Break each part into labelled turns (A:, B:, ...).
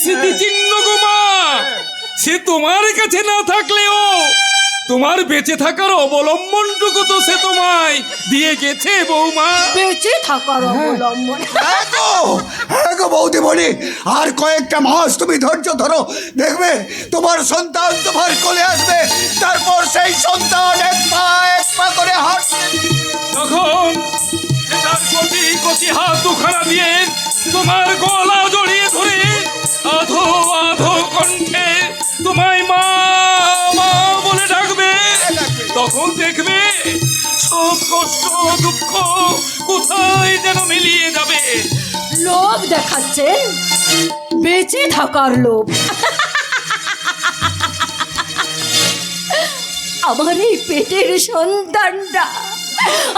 A: স্মৃতিচিহ্ন গো মা, সে তোমার কাছে না থাকলেও তোমার বেঁচে থাকার অবলম্বনটুকু তো সে তোমায় দিয়ে গেছে বৌমা।
B: বেঁচে থাকার অবলম্বন?
C: হ্যাঁ গো বৌদিমণি, আর কয়েকটা মাস তুমি ধৈর্য ধরো, দেখবে তোমার সন্তান তোমার কোলে আসবে, তারপর সেই সন্তান এক পা করে হাঁটবে।
A: তখন সে তার কচি কচি হাত দুখানা দিয়ে তোমার গলা জড়িয়ে ধরে আধো আধো কণ্ঠে তোমায় মা মা বলে ডাকবে। তখন দেখবে সব কষ্ট দুঃখ কোথায় যেন মিলিয়ে যাবে।
B: লোভ দেখাচ্ছেন, বেঁচে থাকার লোভ। আমার এই পেটের সন্তানটা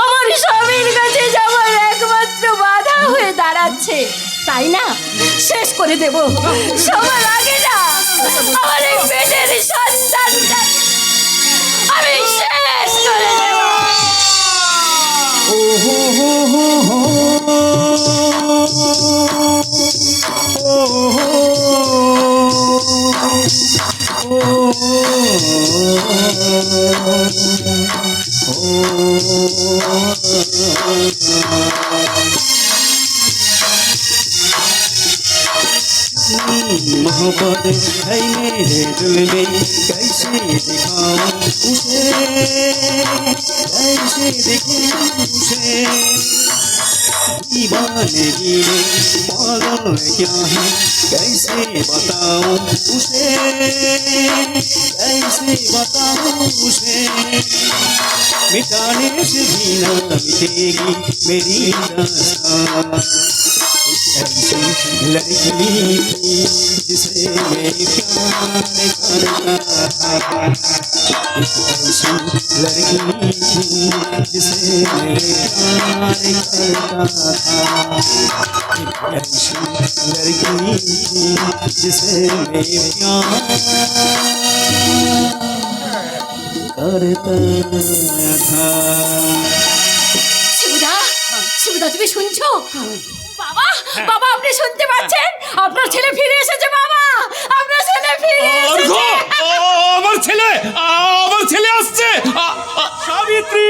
B: আমার স্বামীর কাছে যাওয়ার একমাত্র বাধা হয়ে দাঁড়াচ্ছে, তাই না? শেষ করে দেব সবার আগে না আমার এই পেটের সন্তানটা আমি শেষ করে দেব।
D: मोहब्बत है मेरे दिल में, कैसे दिखाऊं उसे, कैसे दिखाऊं उसे। दीवानगी में पागल क्या है, कैसे बताऊं उसे, कैसे बताऊं उसे। मिटाने से भी न मिटेगी मेरी दास्तां। ऐसी लड़की जिसे मैं प्यार करता था, ऐसी लड़की जिसे मैं प्यार करता था, ऐसी लड़की जिसे मैं प्यार करता था।
B: শিবুদা, শিবুদা তুমি শুনছো? বাবা, বাবা আপনি শুনতে পাচ্ছেন? আপনার ছেলে ফিরে এসেছে বাবা, আপনার ছেলে ফিরে এসেছে।
A: আমার ছেলে, আমার ছেলে আসছে। সাবিত্রী,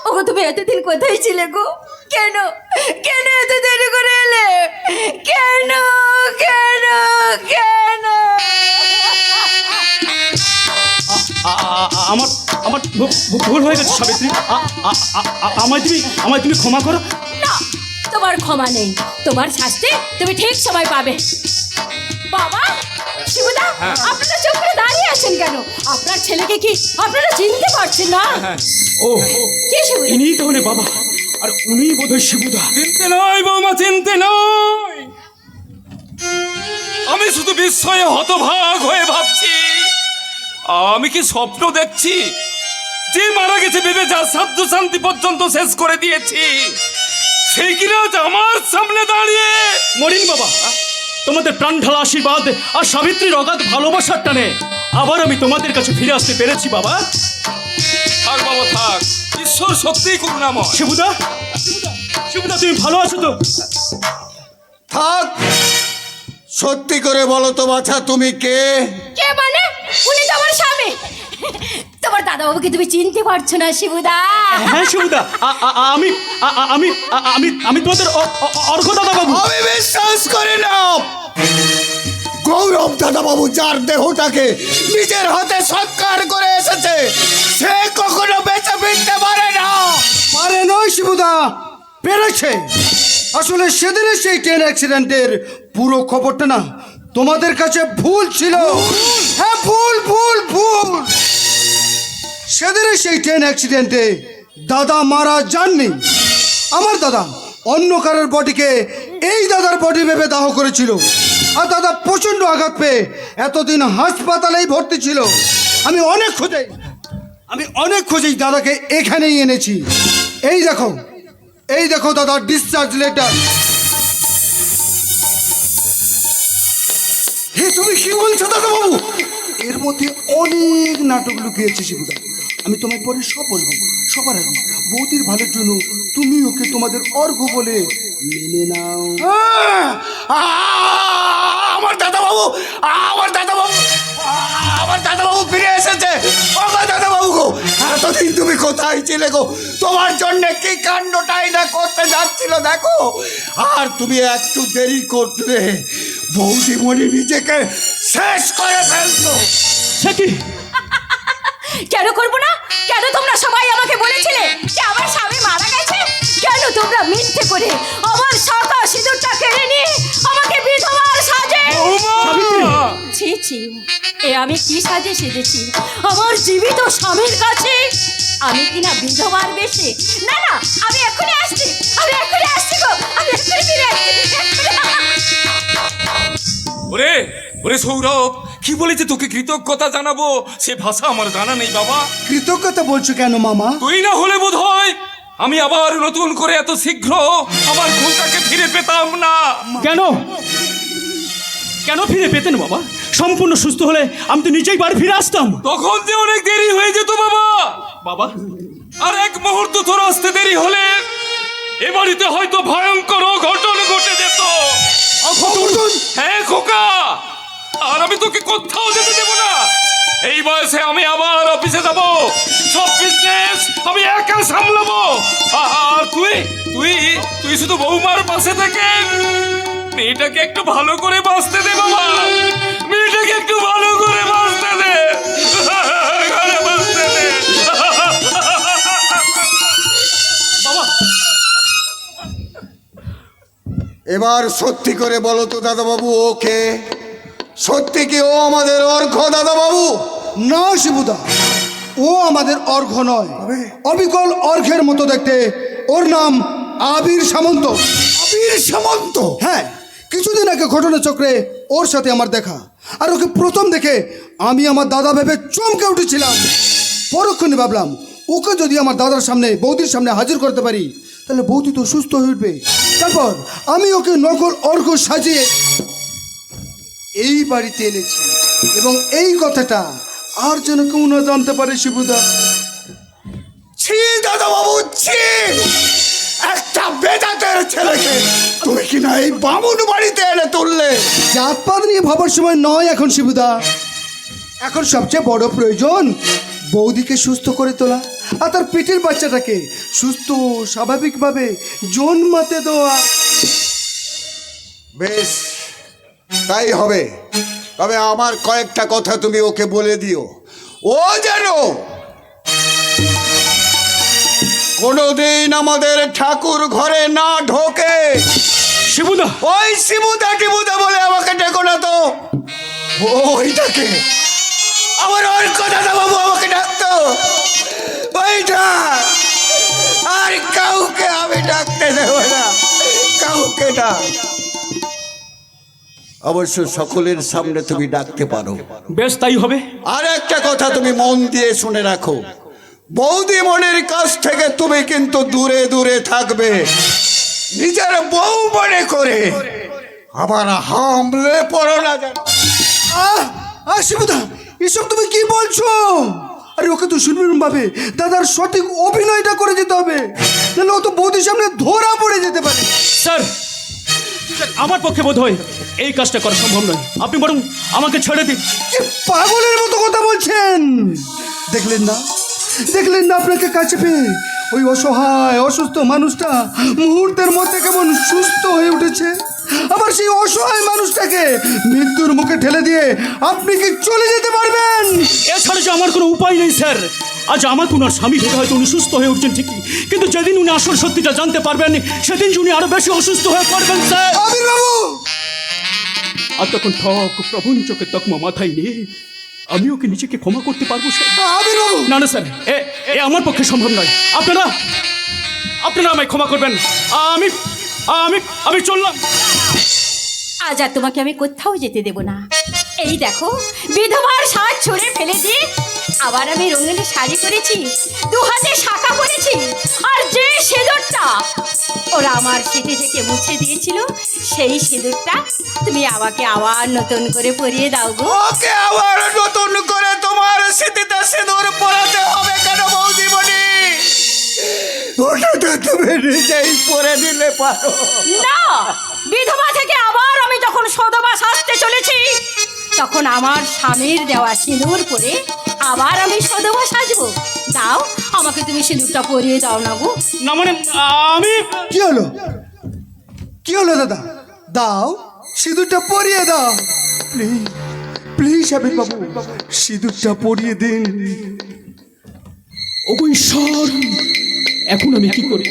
B: ওগো তুমি এতদিন কোথায় ছিলে গো? কেন কেন এত দেরি করে এলে? কেন কেন কেন?
D: আমার আমার ভুল হয়ে গেছে সাবিত্রী, আমায় তুমি ক্ষমা করো।
B: না, তোমার ক্ষমা নেই, তোমার শাস্তি তুমি ঠিক সময় পাবে। বাবা, শিবুদা, আপনারা চুপ করে দাঁড়িয়ে আছেন কেন? আপনার ছেলেকে কি আপনারা চিনতে পারছেন না?
A: ও
B: কে শিবুদা?
D: ইনি তাহলে বাবা, আর উনি বোধহয় শিবুদা।
A: চিনতে নয় বৌমা, চিনতে নয়। আমি শুধু বিস্ময়ে হতভাগ হয়ে ভাবছি, আমি কি স্বপ্ন দেখছি? যে মারা গেছে ভেবে যার সাধ্য শান্তি পর্যন্ত শেষ করে দিয়েছি, সেই কিনা আমার সামনে দাঁড়িয়ে।
D: মরিন বাবা, তোমাদের প্রাণ ঢালা আশীর্বাদ আর সাবিত্রীর অগাধ ভালোবাসার টানে আবার আমি তোমাদের কাছে ফিরে আসতে পেরেছি বাবা।
A: থাক বাবা থাক, ঈশ্বর সত্যিই করুণাময়।
D: শিবুদা, শিবুদা তুমি ভালো আছো তো?
C: থাক, সত্যি করে বলো তো বাছা, তুমি কে?
B: কে মানে? উনি তো আমার স্বামী। তোমার দাদাবাবুকে তুমি চিনতে পারছো না শিবুদা?
D: হ্যাঁ শিবুদা, আমি আমি আমি আমি তোমাদের অর্ঘ দাদাবাবু।
C: আমি বিশ্বাস করি না। গৌরব দাদাবাবু যার দেহটাকে নিজের হাতে সৎকার করে এসেছে, সে কখনো বেঁচে ফিরতে পারে না।
E: পারে নয় শিবুদা, পেরেছে। আসলে সেদিনের সেই ট্রেন অ্যাক্সিডেন্টের পুরো খবরটা না তোমাদের কাছে ভুল ছিল। হ্যাঁ, ভুল ভুল সেদিনের সেই ট্রেন অ্যাক্সিডেন্টে দাদা মারা যাননি। আমার দাদা অন্য কারোর বডিকে এই দাদার বডি ভেবে দাহ করেছিল। আর দাদা প্রচণ্ড আঘাত পেয়ে এতদিন হাসপাতালেই ভর্তি ছিল। আমি অনেক খোঁজেই দাদাকে এখানেই এনেছি। এই দেখো দাদার ডিসচার্জ লেটার। হে, তুমি কি বলছো দাদা বাবু? এর মধ্যে অনেক নাটক লুকিয়েছে শিবুদা। আমি তোমায় পরে সব বলবো। সবার আগে বৌদির ভালোর জন্য তুমি ওকে তোমাদের অর্ঘ্য বলে মেনে নাও।
C: আমার দাদা বাবু, আমার দাদা বাবু, আমার দাদা বাবু ফিরে এসেছে। আমার দাদা বাবু গো, এতদিন তুমি কোথায় ছিলে গো? তোমার জন্য কি কাণ্ডটাই না করতে যাচ্ছিল দেখো। আর তুমি একটু দেরি করলে বৌদিমণি নিজেকে শেষ করে ফেলতো।
D: সে কি?
B: কেন করবো না? কেন তোমরা সবাই আমাকে বলেছিলে যে আমার স্বামী মারা গেছে? কেন তোমরা মিথ্যে করে আমার শাখা সিঁদুরটা কেড়ে নিয়ে আমাকে বিধবার সাজে? ছি ছি, এ আমি কি সাজে সেজেছি আমার জীবিত স্বামীর কাছে? আমি কিনা বিধবার বেশে? না না, আমি এক্ষুনি আসছি গো, আমি এক্ষুনি ফিরে আসছি।
A: ওরে ওরে সৌরভ, কি বলেছে তোকে কৃতজ্ঞতা জানাবো সে ভাষা আমার জানা নেই বাবা।
E: কৃতজ্ঞতা বলছো কেন মামা?
A: তুই না হলে বোধ হয় আমি আবার নতুন করে এত শীঘ্র আমার ঘুমটাকে ফিরে পেতাম না।
D: কেন কেন ফিরে পেতেন বাবা? সম্পূর্ণ সুস্থ হলে আমি তো নিজেই বাড়ি ফিরে আসতাম।
A: তখন যে অনেক দেরি হয়ে যেত বাবা।
D: বাবা,
A: আর এক মুহূর্ত তোর আসতে দেরি হলে এ বাড়িতে হয়তো ভয়ঙ্কর অঘটন ঘটে যেত।
E: অঘটন?
A: হ্যাঁ খোকা, আর আমি তোকে কোথাও যেতে দেবো না। এই বয়সে আমি আবার অফিসে যাব, সব বিজনেস আমি একা সামলাবো। আর তুই তুই তুই শুধু বৌমার পাশে থেকে মেয়েটাকে একটু ভালো করে বাঁচতে দে বাবা। মেয়েটাকে একটু ভালো করে বাঁচতে দে, ঘরে বাঁচতে দে
D: বাবা।
C: এবার সত্যি করে বলো তো দাদা বাবু, ওকে সত্যি কি ও আমাদের অর্ঘ্য দাদা বাবু?
E: না শিবুদা, ও আমাদের অর্ঘ্য নয়, অবিকল অর্ঘ্যের মতো দেখতে। ওর নাম আবির সামন্ত।
C: আবির সামন্ত?
E: হ্যাঁ, কিছুদিন আগে ঘটনাচক্রে ওর সাথে আমার দেখা। আর ওকে প্রথম দেখে আমি আমার দাদা ভেবে চমকে উঠেছিলাম। পরক্ষণে ভাবলাম ওকে যদি আমার দাদার সামনে, বৌদির সামনে হাজির করতে পারি তাহলে বৌদি তো সুস্থ হয়ে উঠবে। তারপর আমি ওকে নকল অর্ঘ্য সাজিয়ে এই বাড়িতে এনেছি। এবং এই কথাটা আর যেন কেউ না জানতে পারে শিবুদা।
C: ছি দাদা বাবু, ছি! একটা বেদাতের ছেলেকে তুমি কি না এই বামুন বাড়িতে এনে তুললে?
E: জাতপাত নিয়ে ভাবার সময় নয় এখন শিবুদা। এখন সবচেয়ে বড় প্রয়োজন বৌদিকে সুস্থ করে তোলা আর তার পেটের বাচ্চাটাকে সুস্থ স্বাভাবিকভাবে জন্মাতে দেওয়া।
C: বেশ, তাই হবে। তবে আমার কয়েকটা কথা তুমি ওকে বলে দিও। ও যেন কোনোদিন আমাদের ঠাকুর ঘরে না ঢোকে।
D: শিবুদা,
C: ওই শিবুদা টিবুদা বলে আমাকে ডেকো না তো। ওইটাকে আমার অর্ক দাদা বাবু আমাকে ডাকতো, ওইটা। আর কাউকে আমি ডাকতে দেবো না, কাউকে না। অবশ্য সকলের সামনে তুমি ডাকতে পারো।
D: বেশ তাই হবে।
C: আর একটা কথা তুমি মন দিয়ে শুনে রাখো, বৌদিমণির কাছ থেকে তুমি কিন্তু দূরে দূরে থাকবে। নিজের বউ মনে করে আবার হামলে পড়ো না যেন।
E: শিবুদা, এসব তুমি কি বলছো? আরে ওকে তো শুনবেন ভাবে দাদার সঠিক অভিনয়টা করে যেতে হবে, তাহলে ও তো বৌদির সামনে ধরা পড়ে যেতে পারে।
D: স্যার, আমার পক্ষে বোধ হয় এই কাজটা করা সম্ভব নয়। আপনি বরং আমাকে ছেড়ে দিন।
E: কি পাগলের মতো কথা বলছেন? দেখলেন না আপনাকে কাছে পেয়ে ওই অসহায় অসুস্থ মানুষটা মুহূর্তের মধ্যে কেমন সুস্থ হয়ে উঠেছে। আবার সেই অসহায় মানুষটাকে মৃত্যুর মুখে ঠেলে দিয়ে আপনি কি চলে যেতে পারবেন?
D: এছাড়া যে আমার কোনো উপায় নেই স্যার। আজ আমার কোনো স্বামী ভেবে হয়তো উনি সুস্থ হয়ে উঠছেন ঠিকই, কিন্তু যেদিন উনি আসল সত্যিটা জানতে পারবেন সেদিন উনি আরো বেশি অসুস্থ হয়ে পড়বেন স্যার।
E: আবির বাবু!
D: আর তখন ঠক প্রপঞ্চকে তকমা মাথায় নিয়ে আমি ওকে নিজেকে ক্ষমা করতে পারবো স্যার?
E: আবির বাবু,
D: না না স্যার, এ এ আমার পক্ষে সম্ভব নয়। আপনারা আপনারা আমায় ক্ষমা করবেন। আমি আমি আমি চললাম।
B: আজ আর তোমাকে আমি কোথাও যেতে দেব না। এই দেখো, বিধবার সাজ ছুঁড়ে ফেলে দিয়ে আবার আমি রঙিন শাড়ি পরেছি, দু হাতে শাঁখা পরেছি, আর যে সিঁদুরটা ওরা আমার স্মৃতি থেকে মুছে দিয়েছিল, সেই সিঁদুরটা তুমি আমাকে আবার নতুন করে পরিয়ে দাও গো।
C: ওকে আবার নতুন করে তোমার স্মৃতিতে সিঁদুর পরাতে হবে কেন বৌদিমণি? ওটা তো তুমি নিজেই পরে নিলে পারো।
B: না, বিধবা থেকে আবার আমি যখন সধবা সাজতে চলেছি, তখন আমার স্বামীর দেওয়া সিঁদুর পরে আবার আমি সধবা সাজবো। দাও, আমাকে তুমি সিঁদুরটা পরিয়ে দাও না গো।
D: না মানে আমি
E: কি হলো? কি হলো দাদা? দাও, সিঁদুরটা পরিয়ে দাও। প্লিজ প্লিজ আবির বাবু, সিঁদুরটা পরিয়ে দিন।
D: ওগো ঈশ্বর, এখন আমি কি করব?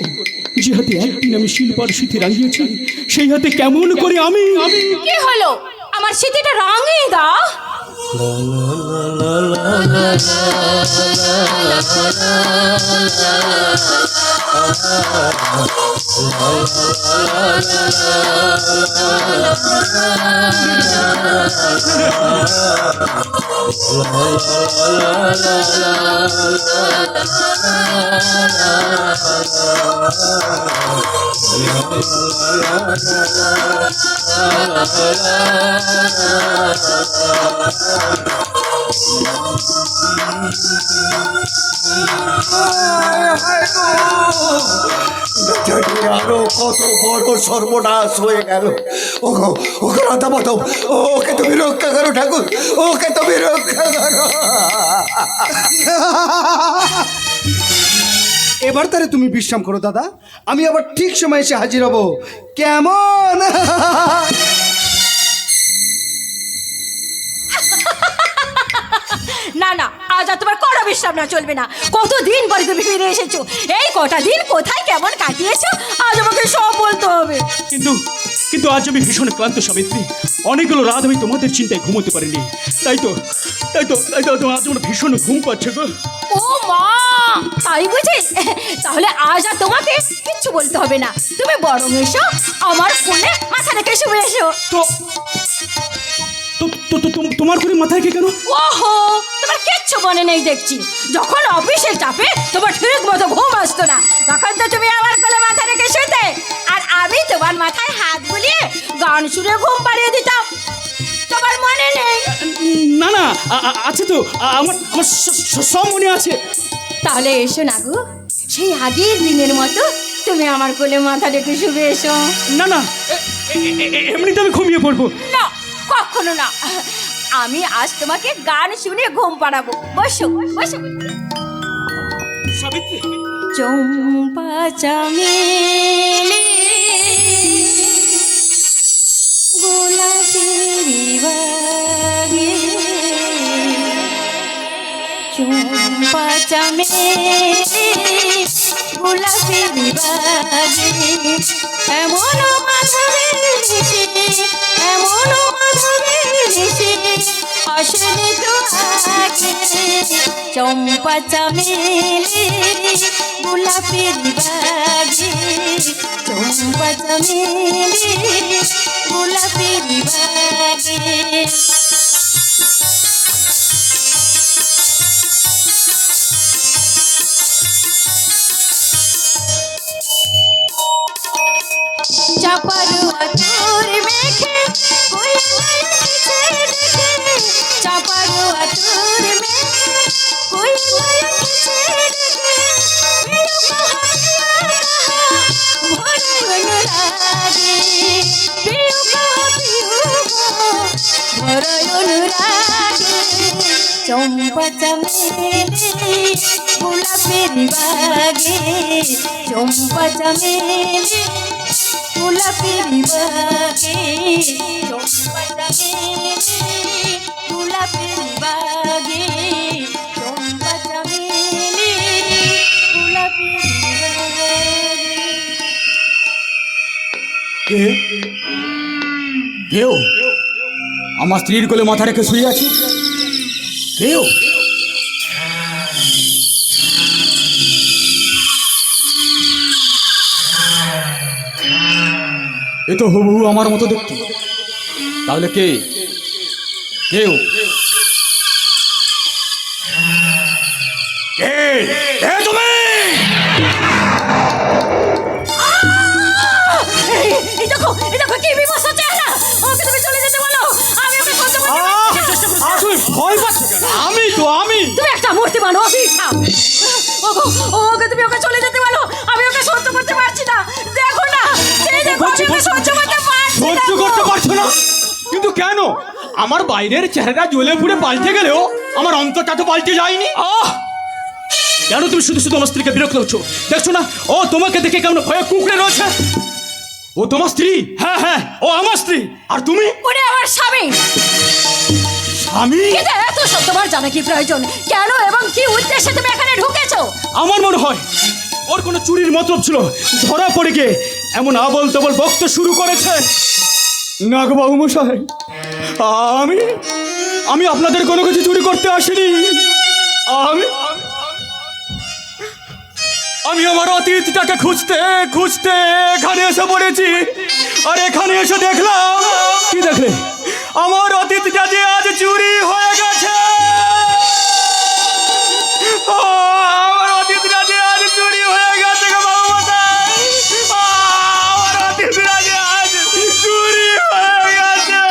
D: যে হাতে একদিন আমি শিল্পার স্মৃতি রাঙিয়েছি, সেই হাতে কেমন করে আমি
B: কি হলো? আমার স্মৃতিটা রাঙিয়ে দাও।
C: আরো কত বড় সর্বনাশ হয়ে গেল। ওকে রাধা মাধব, ওকে তুমি রক্ষা করো ঠাকুর, ওকে তুমি রক্ষা করো।
E: এবার তারে তুমি বিশ্রাম করো দাদা, আমি আবার ঠিক সময় এসে হাজির হব। কেমন?
B: না না, আজ আর তোমার কোনো বিশ্রাম না চলবে না। কতদিন পরে তুমি ফিরে এসেছো, এই কটা দিন কোথায় কেমন কাটিয়েছো আজ আমাকে সব বলতে হবে।
D: কিন্তু কিন্তু আজ আমি ভীষণ ক্লান্ত সাবিত্রী। অনেকগুলো রাত আমি তোমাদের চিন্তায় ঘুমোতে পারিনি। তাই তো আজ আমার ভীষণ ঘুম পাচ্ছে গো।
B: ও মা, তাই বুঝি? তাহলে আজ আর তোমাকে কিচ্ছু বলতে হবে না। তুমি বরং এসো আমার কোলে মাথা রেখে শুয়ে এসো।
D: তো তোমার করে মাথায় রেখে কেন?
B: ওহো, তোমার কিচ্ছু মনে নেই দেখছি। যখন অফিসের চাপে তোমার ঠিক মতো ঘুম আসতো না, তখন তো তুমি আমার কোলে মাথা রেখে শুতে, আর আমি তোমার মাথায় হাত বুলিয়ে গান শুনে ঘুম পাড়িয়ে দিতাম। তোমার মনে নেই?
D: না না, আছে তো, আমার সব মনে আছে।
B: তাহলে এসো না গো, সেই আগের দিনের মতো তুমি আমার কোলে মাথা রেখে শুয়ে এসো।
D: না না, এমনিতে আমি ঘুমিয়ে পড়বো।
B: না, কখনো না। আমি আজ তোমাকে গান শুনে ঘুম পাড়াবো। বসো বসো।
D: সাবিত্রী,
B: চম্পা চামেলি গোলাপেরি বাগে, চম্পা চামেলি গোলাপেরি বাগে, এমন মাধবী ঋষি, এমন মাধবী ঋষি আসেনি তো আগে। চম্পা চামেলি গোলাপের বাগে, চম্পা চামেলি গোলাপের বাগে। চাপারুয়া তোর মেখে কোয়েল এসেছে দেখে, চাপারুয়া তোর মেখে কোয়েল এসেছে দেখে, প্রিয় কাহানিয়া কাহা ভরে অনুরাগে, প্রিয় কাহা ভরে অনুরাগে। চম্পা চামেলি গোলাপের বাগে, চম্পা চামেলি গোলাপের বাগে, চম্পা চামেলি গোলাপের বাগে, চম্পা চামেলি গোলাপের বাগে।
C: কেউ আমার স্ত্রীর কোলে মাথা রেখে শুয়ে আছে?
D: কেউ এ তো হুবহু আমার মতো দেখতে। তাহলে কে? কেউ কে? তুমি
B: এই দেখো কি বিমর্ষ চেহারা। ওকে তুমি চলে যেতে বলো, আমি ওকে সহ্য করতে পারছি না।
D: তুমি ভয় পাচ্ছ কেন? আমি
B: তুমি একটা মূর্তিমান অভিশাপ। ওকে তুমি ওকে চলে যেতে বলো, আমি ওকে সহ্য করতে পারছি না। দেখো না, সেই দেখো আমি ওকে সহ্য করতে পারছি না।
D: সহ্য করতে পারছো না? কিন্তু কেন? আমার বাইরের চেহারা জ্বলে পুড়ে পাল্টে গেলেও আমার অন্তরটা তো পাল্টে যায়নি। কেন তুমি শুধু শুধু আমার স্ত্রীকে বিরক্ত হচ্ছ? দেখছো না ও তোমাকে দেখে কেমন ভয়ে কুঁকড়ে রয়েছে? ও তোমার স্ত্রী? হ্যাঁ হ্যাঁ, ও আমার স্ত্রী। আর তুমি?
B: ওরে আমার স্বামী।
D: স্বামী?
B: কিন্তু এত সব তোমার জানা কি প্রয়োজন? কেন এবং কি উদ্দেশ্যে তুমি এখানে ঢুকেছো?
D: আমার মনে হয় ওর কোনো চুরির মতলব ছিল, ধরা পড়ে গিয়ে এমন আবল তবল বক্তব্য শুরু করেছে। না গো বাবু মশাই, আমি আপনাদের কোনো কিছু চুরি করতে আসিনি। আমি আমার অতীতটাকে খুঁজতে খুঁজতে এখানে এসে পড়েছি। আর এখানে এসে দেখলাম, কি দেখলে? আমার অতীতটা যে আজ চুরি হয়ে গেছে। আমার অতীতটা যে আজ চুরি হয়ে গেছে গো বাবু মশাই। আমার অতীতটা যে আজ চুরি হয়ে গেছে।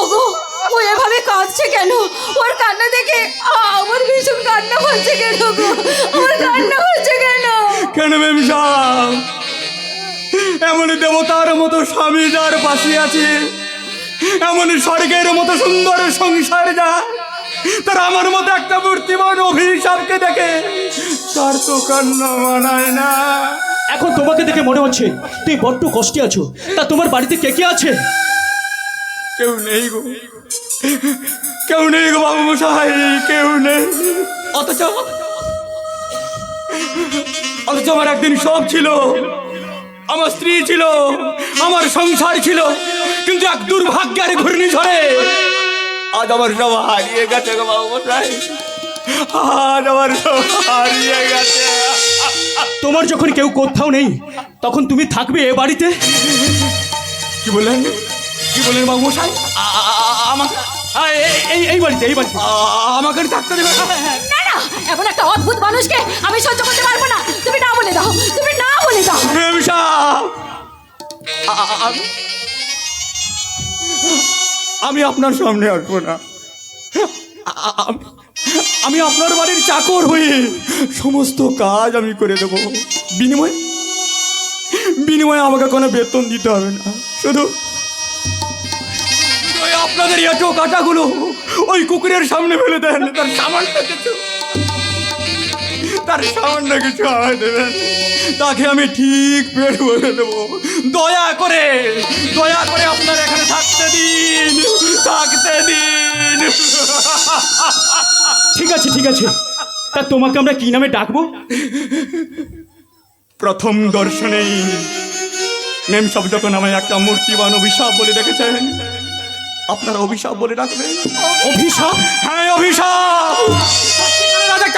B: ওগো, ও এভাবে কাঁদছে কেন? ওর কান্না দেখে আমার ভীষণ কান্না হচ্ছে কেন গো? আমার কান্না হচ্ছে কেন?
D: কেন মেম সাহেব, এমন দেবতার মতো স্বামী যার পাশে আছে, এমন স্বর্গের মতো সুন্দর সংসার যা, তার আমার মতো একটা মূর্তিমান অভিশাপকে দেখে তার তো কান্না মানায় না। এখন তোমাকে দেখে মনে হচ্ছে তুই বড্ড কষ্টে আছো। তা তোমার বাড়িতে কে কে আছে? কেউ নেই গো, কেউ নেই গো বাবু মশাই, কেউ নেই। অথচ আমার একদিন সব ছিল, আমার স্ত্রী ছিল, আমার সংসার ছিল। কিন্তু এক দুর্ভাগ্যের ঘূর্ণিঝড়ে আজ আমার সব হারিয়ে গেছে গো বাবু মশাই। আজ আমার সব হারিয়ে গেছে। তোমার যখন কেউ কোথাও নেই, তখন তুমি থাকবে এ বাড়িতে? কি বললেন? কি বললেন বাবু মশাই? আমাকে এই বাড়িতে আমাকে থাকতে দেবে?
B: না না, এমন একটা অদ্ভুত মানুষকে আমি সহ্য করতে পারবো না। তুমি না বলে দাও, তুমি না বলে দাও।
D: আমি আপনার সামনে আসবো না। আমি আপনার বাড়ির চাকর হয়ে সমস্ত কাজ আমি করে দেবো। বিনিময়ে আমাকে কোনো বেতন দিতে হবে না। শুধু ওই আপনাদের এঁটো কাটাগুলো ওই কুকুরের সামনে ফেলে দেন। তার সামান্য কিছু আমায় দেবেন, তাকে আমি ঠিক পেট ভরে দেবো। দয়া করে আপনার এখানে থাকতে দিন। ঠিক আছে। তা তোমাকে আমরা কি নামে ডাকবো? প্রথম দর্শনেই মেম সব যখন আমায় একটা মূর্তিবান অভিশাপ বলে দেখেছেন, আপনারা অভিশাপ বলে ডাকবেন। অভিশাপ? হ্যাঁ, অভিশাপ।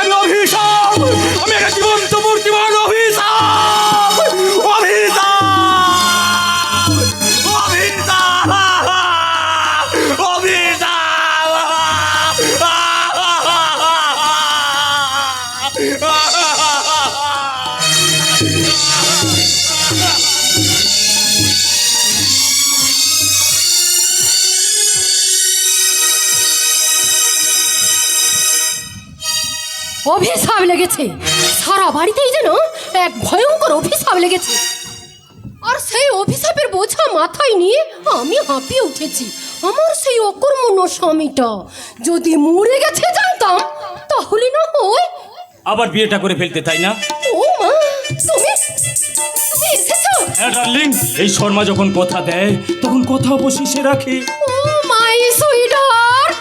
D: আমি অভিশাপ, আমি একটা জীবন্ত মূর্তিমান অভিশাপ।
B: অভিশাপ লেগেছে, সারা বাড়িতেই যেন এক ভয়ঙ্কর অভিশাপ লেগেছে। আর সেই অভিশাপের বোঝা মাথায় নিয়ে আমি হাঁপিয়ে উঠেছি। আমার সেই অকর্মণ্য স্বামীটা যদি মরে গেছে জানতাম, তাহলে না হয়
A: আবার বিয়েটা করে ফেলতে, তাই না?
B: ও মা, তুমি এসেছো?
A: হ্যাঁ ডার্লিং, এই শর্মা যখন কথা দেয় তখন কথা অবশেষে রাখে।
B: ও মাই সুইটহার্ট,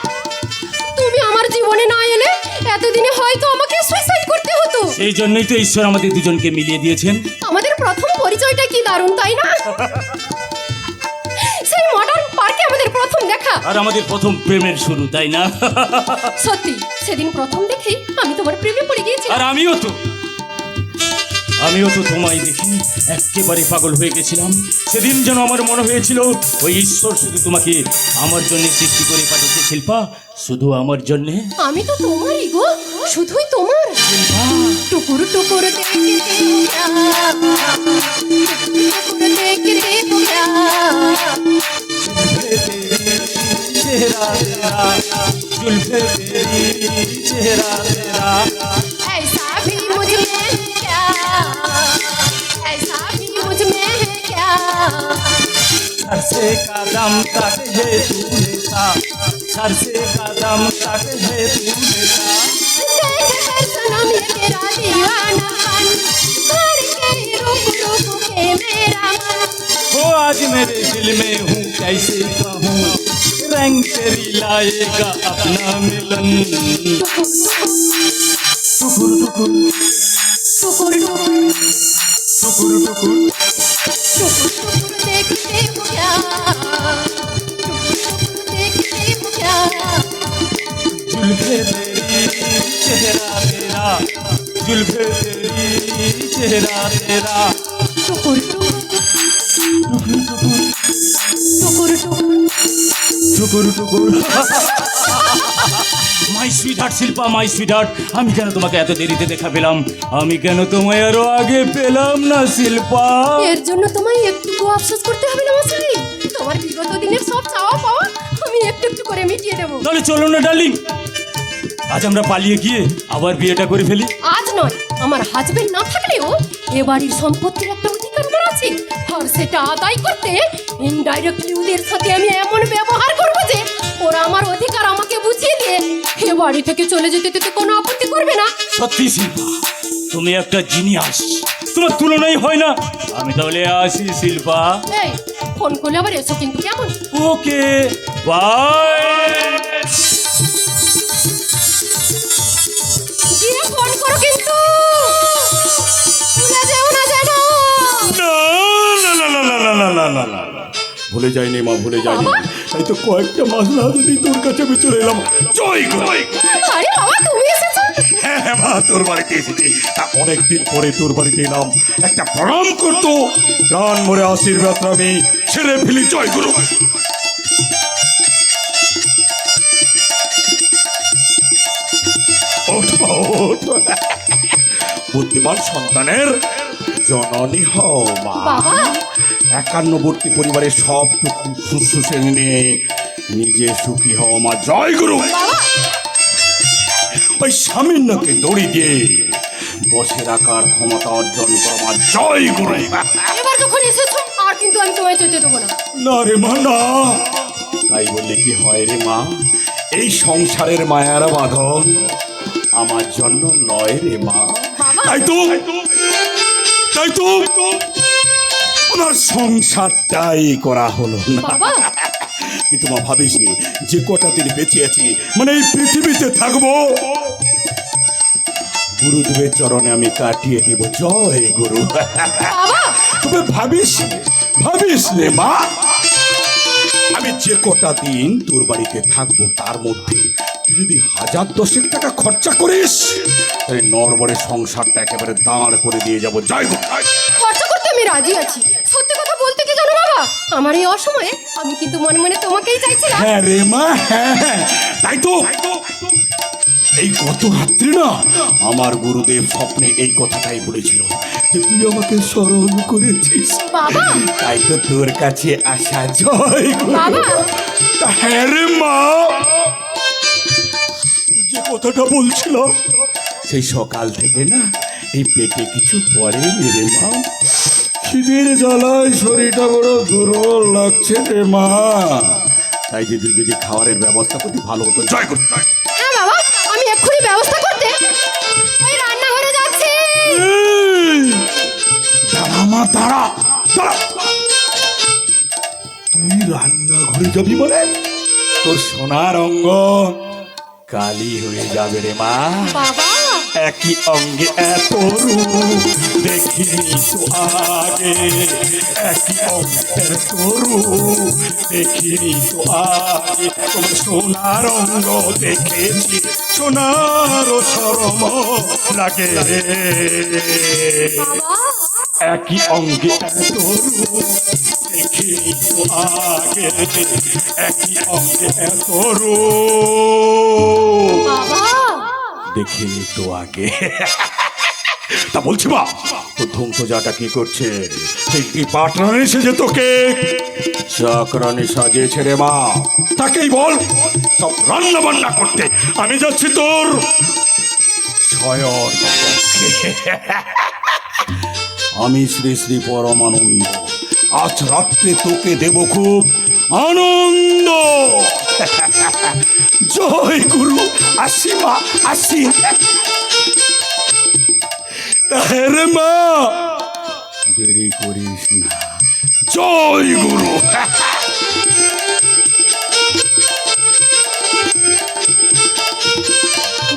B: তুমি আমার জীবনে না এলে এতদিনে হয়তো আমাকে সুইসাইড করতে হতো।
A: সেই জন্যই তো ঈশ্বর আমাদের দুজনকে মিলিয়ে দিয়েছেন।
B: আমাদের প্রথম পরিচয়টা কি দারুণ, তাই না? সেই মডার্ন পার্কে আমাদের প্রথম দেখা।
A: আর আমাদের প্রথম প্রেমের শুরু, তাই না?
B: সত্যি সেদিন প্রথম দেখেই আমি তোমার প্রেমে পড়ে গিয়েছি।
A: আর আমিও তো তোমায় দেখি একেবারে পাগল হয়ে গেছিলাম। সেদিন যেন আমার মনে হয়েছিল ওই ঈশ্বর শুধু তোমাকে আমার জন্য সৃষ্টি করে পাঠিয়েছে শিল্পা, শুধু আমার জন্যে।
B: আমি তো তোমারই গো, শুধুই তোমার। টুকুর টুকুর দেখতে
A: चेहरा तेरा जुल्फे तेरी चेहरा तेरा
B: ऐसा भी मुझ में है क्या, ऐसा भी मुझ में है क्या।
A: सर से कदम तक है तूने सा, सर से कदम तक है तूने सा।
B: देख कर सनम ये तेरा दीवानापन, भर के रुक रुक के मेरा मन।
A: हो आज मेरे दिल में हूँ कैसे कहूँ, रंग तेरी लाएगा अपना मिलन। टुकुर टुकुर
B: टुकुर टुकुर
A: टुकुर टुकुर
B: टुकुर देखते हो क्या, टुकुर देखते हो क्या।
A: जुल्फे तेरी चेहरा तेरा, जुल्फे तेरी चेहरा तेरा।
B: टुकुर टुकुर टुकुर टुकुर
A: টুকুর টুকুর। মাই সুইটহার্ট শিল্পা, মাই সুইটহার্ট, আমি কেন তোমাকে এত দেরিতে দেখা পেলাম? আমি কেন তোমায় আরো আগে পেলাম না শিল্পা?
B: এর জন্য তোমায় একটুকু আফসোস করতে হবে না মশাই। তোমার বিগত দিনের সব চাওয়া পাওয়া আমি একটু একটু করে মিটিয়ে দেবো।
A: তাহলে চলো না ডার্লিং, আজ আমরা পালিয়ে গিয়ে আবার বিয়েটা করে ফেলি।
B: আজ নয়, আমার হাজবেন্ড না থাকলেও এ বাড়ির সম্পত্তির একটা অধিকার আমার আছে। আর সেটা আদায় করতে ইনডাইরেক্টলি ওদের সাথে আমি এমন ব্যবহার করবো যে ওরা আমার অধিকার আমাকে বুঝিয়ে দিয়ে এ বাড়ি থেকে চলে যেতে তো কোনো আপত্তি করবে না।
A: সত্যি শিল্পা, তুমি একটা জিনিয়াস, তোমার তুলনাই হয় না। আমি তাহলে আসি শিল্পা।
B: এই ফোন করলে আবার এসো কিন্তু, কেমন?
A: ওকে, বাই।
B: গিয়ে ফোন করো কিন্তু, ভুলে যেও না যেন।
D: ভুলে যাইনি মা, ভুলে যাইনি। তাই তো কয়েকটা মাস না যদি তোর কাছে আমি চলে এলাম। জয় গুরু।
B: আরে বাবা তুমি এসেছো?
D: হ্যাঁ হ্যাঁ মা, তোর বাড়িতে এসেছি। তা অনেকদিন পরে তোর বাড়িতে এলাম, একটা প্রণাম করতো। প্রাণ মরে আশীর্বাদ আমি ছেড়ে ফেলি। জয় গুরু। বুদ্ধিমান সন্তানের জননী হও মা।
B: বাবা
D: 51বর্তী পরিবারের সবটুকু শুশ্রূষে নিয়ে নিজে সুখী হও মা। জয় গুরু। ওই স্বামীর নাকে দড়ি দিয়ে বসে রাখার ক্ষমতা অর্জন করো মা। জয় গুরু।
B: এবার যখন এসেছো আর কিন্তু আমি তোমায় যেতে দেবো না।
D: না রে মা, না। তাই বললে কি হয় রে মা? এই সংসারের মায়ার বাঁধন আমার জন্য নয় রে মা। তাই তো আমার সংসারটাই করা হলো না।
B: বাবা
D: কিন্তু মা ভাবিসনি যে কটা দিন বেঁচে আছি, মানে এই পৃথিবীতে থাকবো, গুরুদেবের চরণে আমি কাটিয়ে দিব। জয় গুরু।
B: বাবা
D: তবে ভাবিস নে মা, আমি যে কটা দিন তোর বাড়িতে থাকবো তার মধ্যে তুই যদি 1010 টাকা খরচা করিস, তাহলে নরবরের সংসারটা একেবারে দাঁড় করে দিয়ে যাবো। জয় গুরু।
B: খরচা করতে আমি রাজি আছি। সত্যি কথা বলতে কি জানো বাবা, আমার এই অসময়ে আমি কিন্তু মনে মনে তোমাকেই চাইছিলাম।
D: হ্যাঁ রে মা, হ্যাঁ। তাই তো এই গত রাত্রি না আমার গুরুদেব স্বপ্নে এই কথাটাই বলেছিল যে তুই আমাকে স্মরণ করেছিস।
B: বাবা
D: তাই তো তোর কাছে আসা। জয় গুরু।
B: বাবা
D: হ্যাঁ রে মা, যে কথাটা বলছিলাম সেই সকাল থেকে না এই পেটে কিছু পড়েনি রে মা। খিদের জ্বালায় শরীরটা বড় দুর্বল লাগছে রে মা। তাই যদি খাবারের ব্যবস্থা করতে ভালো হতো। জয় গুরু।
B: হ্যাঁ বাবা, আমি এক্ষুনি ব্যবস্থা করতে ওই রান্নাঘরে যাচ্ছি।
D: দাঁড়া মা, দাঁড়া। তুই রান্নাঘরে যাবি মানে? তোর সোনার অঙ্গ কালি হয়ে যাবে রে মা।
B: বাবা
D: একই অঙ্গে এত রূপ দেখিনি তো আগে, একই অঙ্গে এত রূপ দেখিনি তো আগে। তোমার সোনার অঙ্গ দেখেছি, সোনারও শরম লাগে। একই অঙ্গে এত রূপ দেখিনি তো আগে, একই অঙ্গে এত রূপ
B: বাবা
D: দেখিনি তো আগে। তা বলছি বা তো ধ্বংসজাটা কি করছে? সেই কি পাটরানি সেজে তোকে চাকরানি সাজিয়েছে রে মা? তাকেই বল সব রান্না বান্না করতে। আমি যাচ্ছি তোর শয়ন কক্ষে। আমি শ্রী শ্রী পরমানন্দ আজ রাত্রে তোকে দেব খুব আনন্দ। জয় গুরু, আসি মা আসি। তাহলে মা দেরি করিস না। জয় গুরু।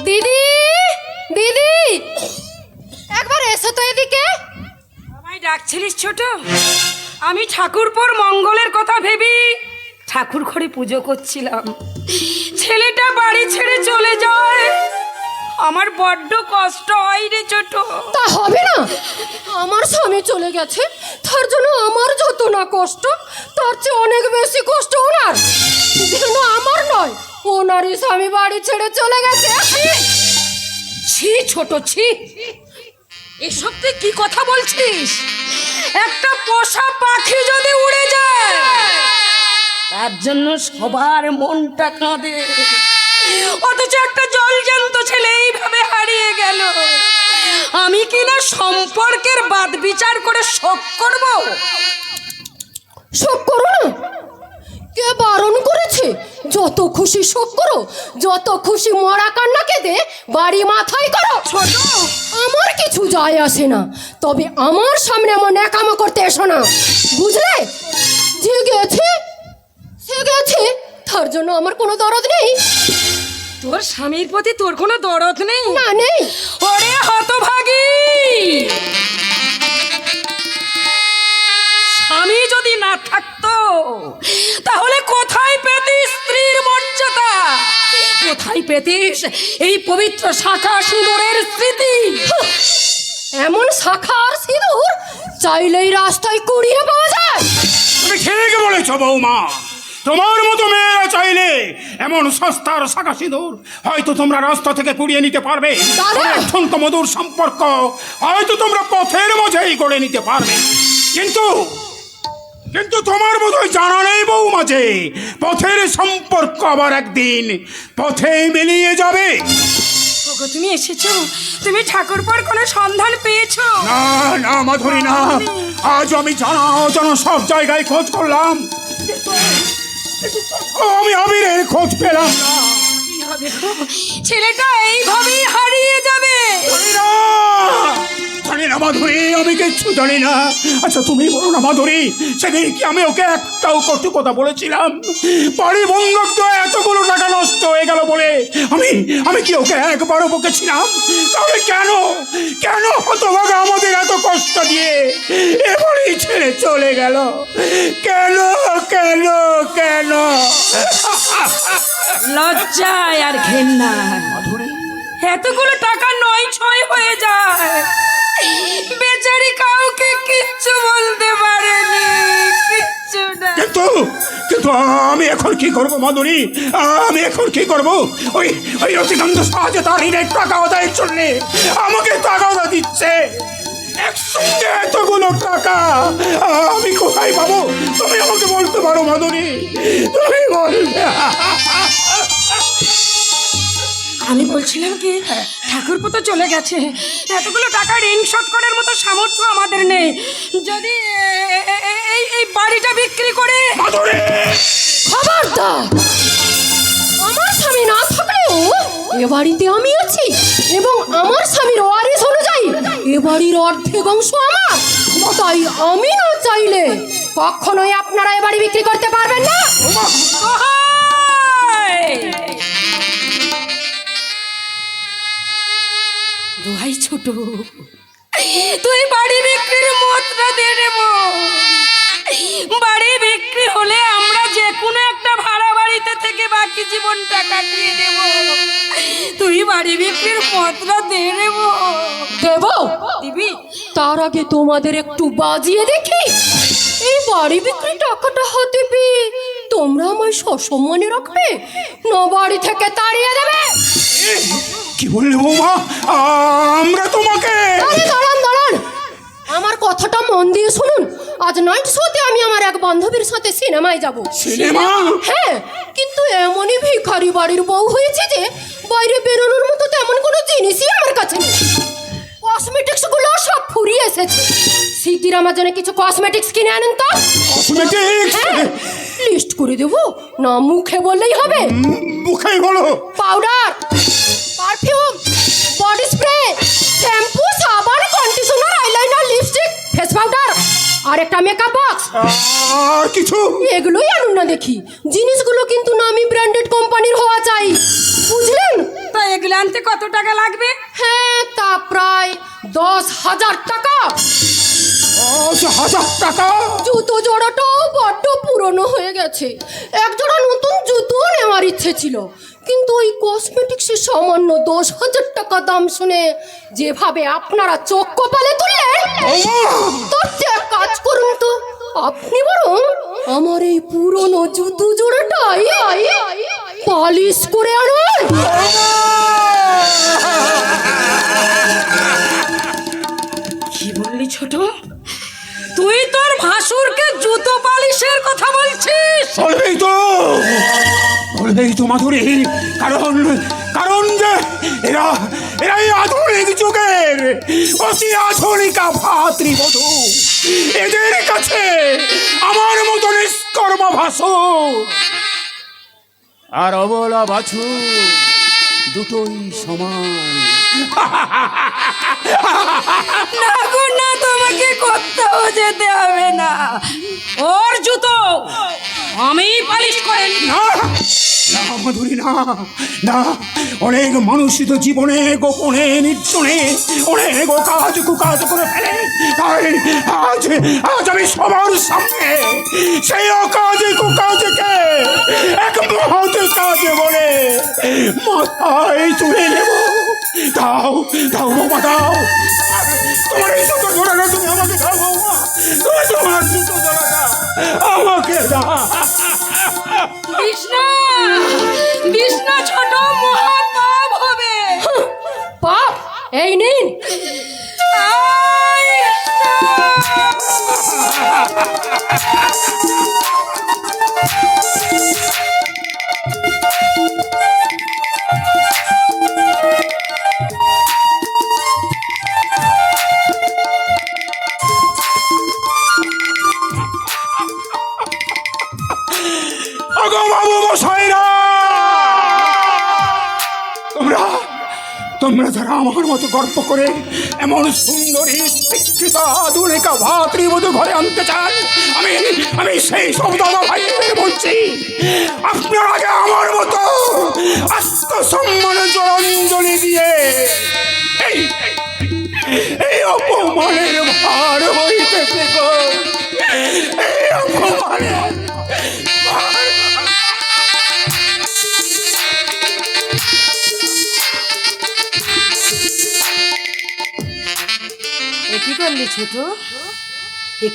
B: দিদি দিদি একবার এসো তো এদিকে।
F: আমায় ডাকছিলিস ছোট? আমি ঠাকুরপোর মঙ্গলের কথা ভেবি ঠাকুর ঘরে পুজো করছিলাম। ছেলেটা বাড়ি ছেড়ে চলে যায়, আমার বড্ড কষ্ট হয় রে ছোট।
B: তা হবে না, আমার স্বামী চলে গেছে, তার জন্য আমার যত না কষ্ট, তার চেয়ে অনেক বেশি কষ্ট ওনার। যেন আমার নয়, ওনারই স্বামী বাড়ি ছেড়ে চলে গেছে।
F: ছি ছোট ছি, এসব তুই কি কথা বলছিস? একটা পোষা পাখি যদি উড়ে যায় তার জন্য সবার মনটা কাঁদে, অথচ একটা জলজ্যান্ত ছেলে এইভাবে হারিয়ে গেল। আমি কিনা সম্পর্কের বাদ বিচার করে শোক করব?
B: শোক করো না, কে বারণ করেছে? যত খুশি শোক করো, যত খুশি মরা কান্না কেঁদে বাড়ি মাথায় করো।
F: ছোট,
B: আমার কিছু যায় আসে না, তবে আমার সামনে আমার ন্যাকামো করতে এসো না, বুঝলে? যে গেছে সে গেছে, তার জন্য আমার কোনো দরদ নেই।
F: তোর স্বামীর প্রতি তোর কোনো দরদ নেই?
B: না নেই।
F: ওরে হতভাগী, স্বামী যদি না থাকতো তাহলে কোথায় পেতিস স্ত্রীর মর্যাদা? কোথায় পেতিস এই পবিত্র শাখা সিঁদুরের স্মৃতি?
B: এমন শাখা আর সিঁদুর চাইলেই রাস্তায় কুড়িয়ে পাওয়া যায়।
D: তুমি ঠিক বলেছ বৌমা। তোমার মতো মেয়েরা চাইলে এমন সস্তার শাখা সিঁদুর হয়তো তোমরা রাস্তা থেকে কুড়িয়ে নিতে পারবে।
B: দাদা!
D: অত্যন্ত মধুর সম্পর্ক হয়তো তোমরা পথের মাঝেই গড়ে নিতে পারবে, কিন্তু কিন্তু তোমার বোধহয় জানা নেই বৌমা যে পথের সম্পর্ক আবার একদিন পথে মিলিয়ে যাবে।
F: ওগো, তুমি এসেছো? তুমি ঠাকুরপোর কোনো সন্ধান পেয়েছো?
D: না না মাধুরী না, আজ আমি জানা অজানা সব জায়গায় খোঁজ করলাম, আমি আবিরের খোঁজ পেলাম না।
F: কি হবে গো? ছেলেটা এইভাবেই হারিয়ে যাবে।
D: জানি না মাধুরী, আমি কিচ্ছু জানি না। আচ্ছা তুমি বলো না মাধুরী, সেদিন কি আমি ওকে একটাও কটু কথা বলেছিলাম? বাড়ি বন্ধক তো এতগুলো টাকা নষ্ট হয়ে গেল বলে আমি কি ওকে একবারও বকেছিলাম? তাহলে কেন কেন হতভাগা আমাদের এত কষ্ট দিয়ে এবারই ছেড়ে চলে গেল? কেন কেন কেন?
F: লজ্জায় আর ঘেন্না এতগুলো টাকা নয় ছয় হয়ে যায়, বেচারি কাউকে কিচ্ছু বলতে পারেনি, কিচ্ছু না।
D: কিন্তু কিন্তু আমি এখন কি করবো মাধুরী? আমি এখন কি করবো? ওই ওই রতিকান্ত সাহায্য তার ঋণের টাকা আদায়ের জন্য আমাকে টাকা দিচ্ছে, একসঙ্গে এতগুলো টাকা আমি কোথায় পাবো? তুমি আমাকে বলতে পারো মাধুরী, তুমি বলবে।
F: আমি বলছিলাম কি, ঠাকুরপো তো চলে গেছে, এতগুলো টাকা ঋণ শোধ করার মতো সামর্থ্য আমাদের নেই। যদি এই বাড়িটা বিক্রি করে।
D: মাধুরী!
B: খবরদার! আমার স্বামী না থাকলেও এ বাড়িতে আমি আছি, এবং আমার স্বামীর ওয়ারিশ অনুযায়ী এ বাড়ির অর্ধেক অংশ আমার। তাই আমি না চাইলে কখনোই আপনারা এ বাড়ি বিক্রি করতে পারবেন না।
F: দোহাই ছোট, তুই বাড়ি বিক্রির মতটা দিয়ে দেব। বাড়ি বিক্রি হলে আমরা যে কোনো একটা ভাড়া বাড়িতে থেকে বাকি জীবনটা কাটিয়ে দেব। তুই বাড়ি বিক্রির মতটা দিয়ে দেব।
B: দেব?
F: দিবি?
B: তার আগে তোমাদের একটু বাজিয়ে দেখি। এই বাড়ি বিক্রি টাকাটা হাতে পেয়ে তোমরা আমায় সসম্মানে রাখবে না বাড়ি থেকে তাড়িয়ে দেবে?
C: কি বললে বৌমা? আমরা তোমাকে
B: আরে দাঁড়ান দাঁড়ান, আমার কথাটা মন দিয়ে শুনুন। আজ নাইট শোতে আমি আমার এক বান্ধবীর সাথে সিনেমায় যাব।
C: সিনেমা?
B: হ্যাঁ, কিন্তু এমনই ভিখারি বাড়ির বউ হয়েছে যে বাইরে বেরোনোর মতো তেমন কোনো জিনিসই আমার কাছে নেই। কসমেটিক্স গুলো সব ফুরিয়ে এসেছে। সিদ্ধির আমার জন্য কিছু কসমেটিক্স কিনে আনেন তো।
C: কসমেটিক্স?
B: হ্যাঁ, লিস্ট করে দেবো না মুখে বললেই হবে?
C: মুখেই বলো।
B: Powder, perfume, body spray, shampoo, সাবান, conditioner, eyeliner, lipstick, face powder আর একটা মেকআপ বক্স।
C: আর কিছু?
B: এগুলোই আনুন না দেখি। জিনিসগুলো কিন্তু নামি ব্র্যান্ডেড কোম্পানির হওয়া চাই, বুঝলেন?
F: তা এগুলো আনতে কত টাকা লাগবে?
B: হ্যাঁ, তা প্রায় 10,000 টাকা।
C: 10,000 টাকা?
B: জুতো জোড়াটাও বড্ড পুরনো হয়ে গেছে। এক জোড়া নতুন জুতো নেওয়ার ইচ্ছে ছিল, কিন্তু ওই কসমেটিক্সের সামান্য 10,000 টাকা দাম শুনে যেভাবে আপনারা চোখ কপালে তুললেন, তার চেয়ে এক কাজ করুন তো, আপনি বরং আমার এই পুরনো জুতো জোড়াটাই পালিশ করে আনুন।
F: কি বললি ছোট? তুই তোর ভাসুরকে জুতো পালিশের কথা বলছিস?
C: বলবেই তো, বলবেই তো মাধুরী। কারণ কারণ যে এরাই আধুনিক যুগের অতি আধুনিকা ভাতৃবধূ। এদের কাছে আমার মতো নিষ্কর্ম ভাসুর আর অবলা বাছু দুটোই সমান।
F: না গো না, তোমাকে কোথাও যেতে হবে না। ওর জুতো আমি পালিশ করে নিই।
C: না না মাধুরী, না না। অনেক মানুষই তো জীবনে গোপনে নির্জনে অনেক কাজ কুকাজ করে ফেলে। তাই আজ আজ আমি সবার সামনে সেই অকাজে কুকাজকে এক মহৎ কাজ বলে মাথায় তুলে নেব। দাও দাও বাবা, দাও। তোমার এই জুতো জোড়াটা তুমি আমাকে দাও বাবা। তুমি তোমার জুতো জোড়াটা আমাকে দাও।
F: বিষ্ণু, বিষ্ণু ছোট মহা পাপ হবে।
B: পাপ? এই নিন।
F: আয়,
C: আগো বাবু মশাইরা, তোমরা যারা আমার মতো গর্ব করে এমন সুন্দরী শিক্ষিত আধুনিকা ভাতৃবধূ ঘরে আনতে চান, আমি সেই সব দাদা ভাইদের বলছি, আপনার আগে আমার মতো আত্মসম্মানে জলাঞ্জলি দিয়ে এই অপমানের ভার হইতেছে গো। এই অপমানের ভার।
F: কি করলি ছোট?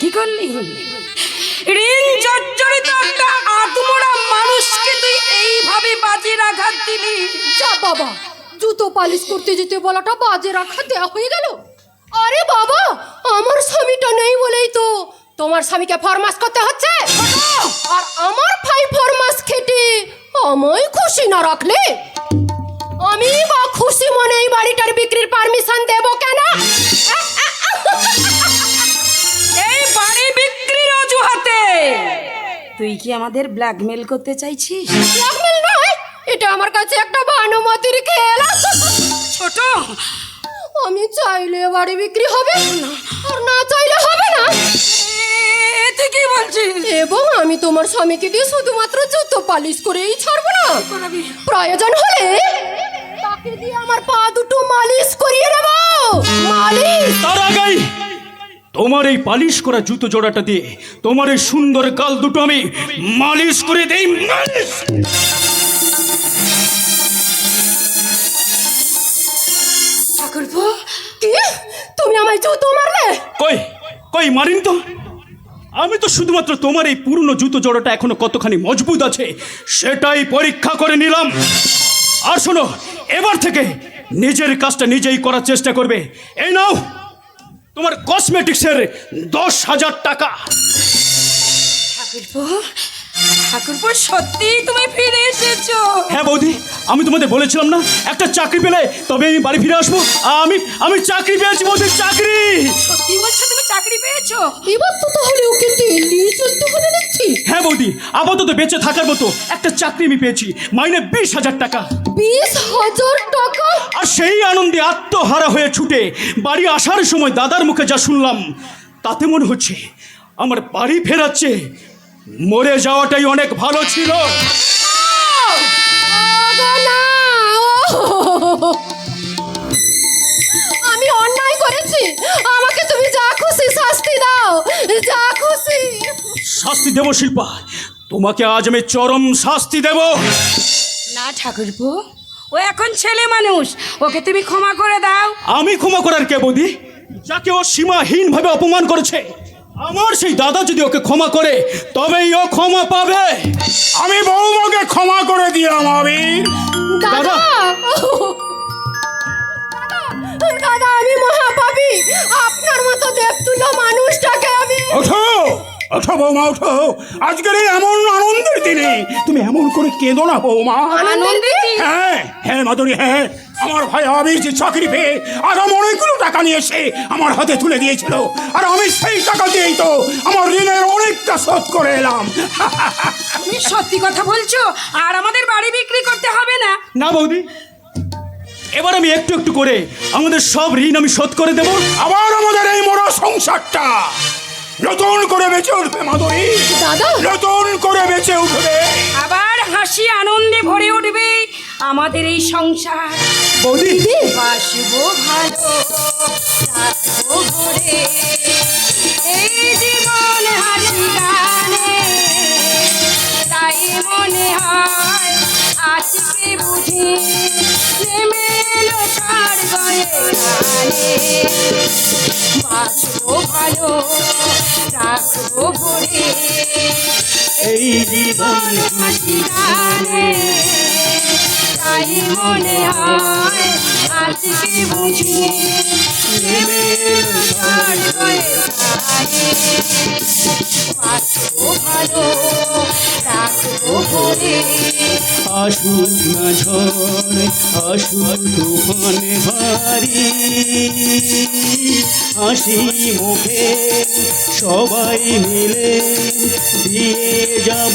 F: কি করলি? ঋণ জর্জরিত একটা আত্মরা মানুষকে তুই এইভাবে বাজির আঘাত দিলি।
B: যা বাবা, জুতো পালিশ করতে যেতে বলাটা বাজে রাখা দেওয়া হয়ে গেল। আরে বাবা, আমার স্বামীটা নেই বলেই তো তোমার স্বামীকে ফরমাস করতে হচ্ছে। আর আমার ভাই ফরমাস খেটে আমায় খুশি না রাখলে আমি বা খুশি মনে এই বাড়িটার বিক্রির পারমিশন দেব কেন?
F: এই বাড়ি বিক্রির অজুহাতে তুই কি আমাদের ব্ল্যাকমেল করতে চাইছিস?
B: ব্ল্যাকমেল নয়, এটা আমার কাছে একটা ভানুমতির খেল।
F: ছোট,
B: আমি চাইলে বাড়ি বিক্রি হবে আর না চাইলে হবে না।
F: এতে কি বলছিস?
B: এবং আমি তোমার স্বামীকে দিয়ে শুধুমাত্র জুতো পালিশ করেই ছাড়বো না, প্রয়োজন হলে তাকে দিয়ে আমার পা দুটো মালিশ করিয়ে নেবো। মালিশ।
D: তার আগেই তোমার এই পালিশ করা জুতো জোড়াটা দিয়ে তোমার এই সুন্দর গাল দুটো আমি মালিশ করে দেই। মালিশ।
B: ঠাকুরপো, কি তুমি আমায় জুতো মারলে?
D: কই কই মারিন তো। আমি তো শুধুমাত্র তোমার এই পুরনো জুতো জোড়াটা এখনো কতখানি মজবুত আছে সেটাই পরীক্ষা করে নিলাম। আর শোনো, এবার থেকে নিজের কাজটা নিজেই করার চেষ্টা করবে। এই নাও তোমার কসমেটিক্সের 10,000 টাকা।
F: ঠাকুরপো, ঠাকুরপো, সত্যি তুমি ফিরে এসেছো?
D: হ্যাঁ বৌদি, আমি তোমাদের বলেছিলাম না একটা চাকরি পেলে তবে আমি বাড়ি ফিরে আসবো। আমি চাকরি পেয়েছি বৌদি, চাকরি।
F: সত্যি বলছো তুমি চাকরি পেয়েছো?
B: এবার তো তাহলে ওকে দিল্লি চলতে হবে দেখছি।
D: হ্যাঁ বৌদি, আপাতত বেঁচে থাকার মতো একটা চাকরি আমি পেয়েছি, মাইনে 20,000 টাকা।
B: 20,000 টাকা?
D: আর সেই আনন্দে আত্মহারা হয়ে ছুটে বাড়ি আসার সময় দাদার মুখে যা শুনলাম তাতে মনে হচ্ছে আমার বাড়ি ফেরাচ্ছে মরে যাওয়াটাই অনেক ভালো ছিল।
B: ওগো না! আমি অন্যায় করেছি, আমাকে তুমি যা খুশি শাস্তি দাও, যা খুশি।
D: শাস্তি দেব শিল্পা, তোমাকে আজ আমি চরম শাস্তি দেব।
F: না ঠাকুরপো, ও এখন ছেলে মানুষ, ওকে তুমি ক্ষমা করে দাও।
D: আমি ক্ষমা করার কে বৌদি? যাকে ও সীমাহীনভাবে অপমান করেছে, আমার সেই দাদা যদি ওকে ক্ষমা করে তবেই ও ক্ষমা পাবে।
A: আমি বৌমাকে ক্ষমা করে দিলাম আবির।
B: দাদা, দাদা, আমি মহাপাপী। আপনার মতো দেবতুল্য মানুষটাকে আমি...
A: ওঠো ওঠো বৌমা, ওঠো। আজকের এই এমন আনন্দের দিনে তুমি এমন করে কেঁদো না বৌমা।
F: আনন্দে?
A: হ্যাঁ হ্যাঁ মাধুরী, হ্যাঁ। আমার ভাই আবির যে চাকরি পেয়ে আগাম অনেকগুলো টাকা নিয়ে এসে আমার হাতে তুলে দিয়েছিল, আর আমি সেই টাকা দিয়েই তো আমার ঋণের অনেকটা শোধ করে এলাম।
F: তুমি সত্যি কথা বলছো? আর আমাদের বাড়ি বিক্রি করতে হবে না?
D: না বৌদি, এবার আমি একটু একটু করে আমাদের সব ঋণ আমি শোধ করে দেব।
A: আবার আমাদের এই মরা সংসারটা নতুন করে বেঁচে উঠবে মাধুরী,
B: দাদা,
A: নতুন করে বেঁচে উঠবে।
F: আবার হাসি আনন্দে ভরে উঠবে আমাদের এই সংসার।
D: বৌদি,
F: বাসবো ভালো, থাকবো ভরে, এই জীবন হাসি গানে। তাই মনে হয় আজকে বুঝি নেমে এলো তার গয়ে গানে। বাসবো ভালো, রাখবো ভরে,
D: এই জীবন
F: হাসি গানে। তাই মনে হয় আজকে বুঝি নেমে এলো তার গয়ে গানে। বাসবো ভালো, রাখবো ভরে,
D: আসুক না ঝড়, আসুক তুফান ভারী, হাসি মুখে সবাই মিলে দিয়ে যাব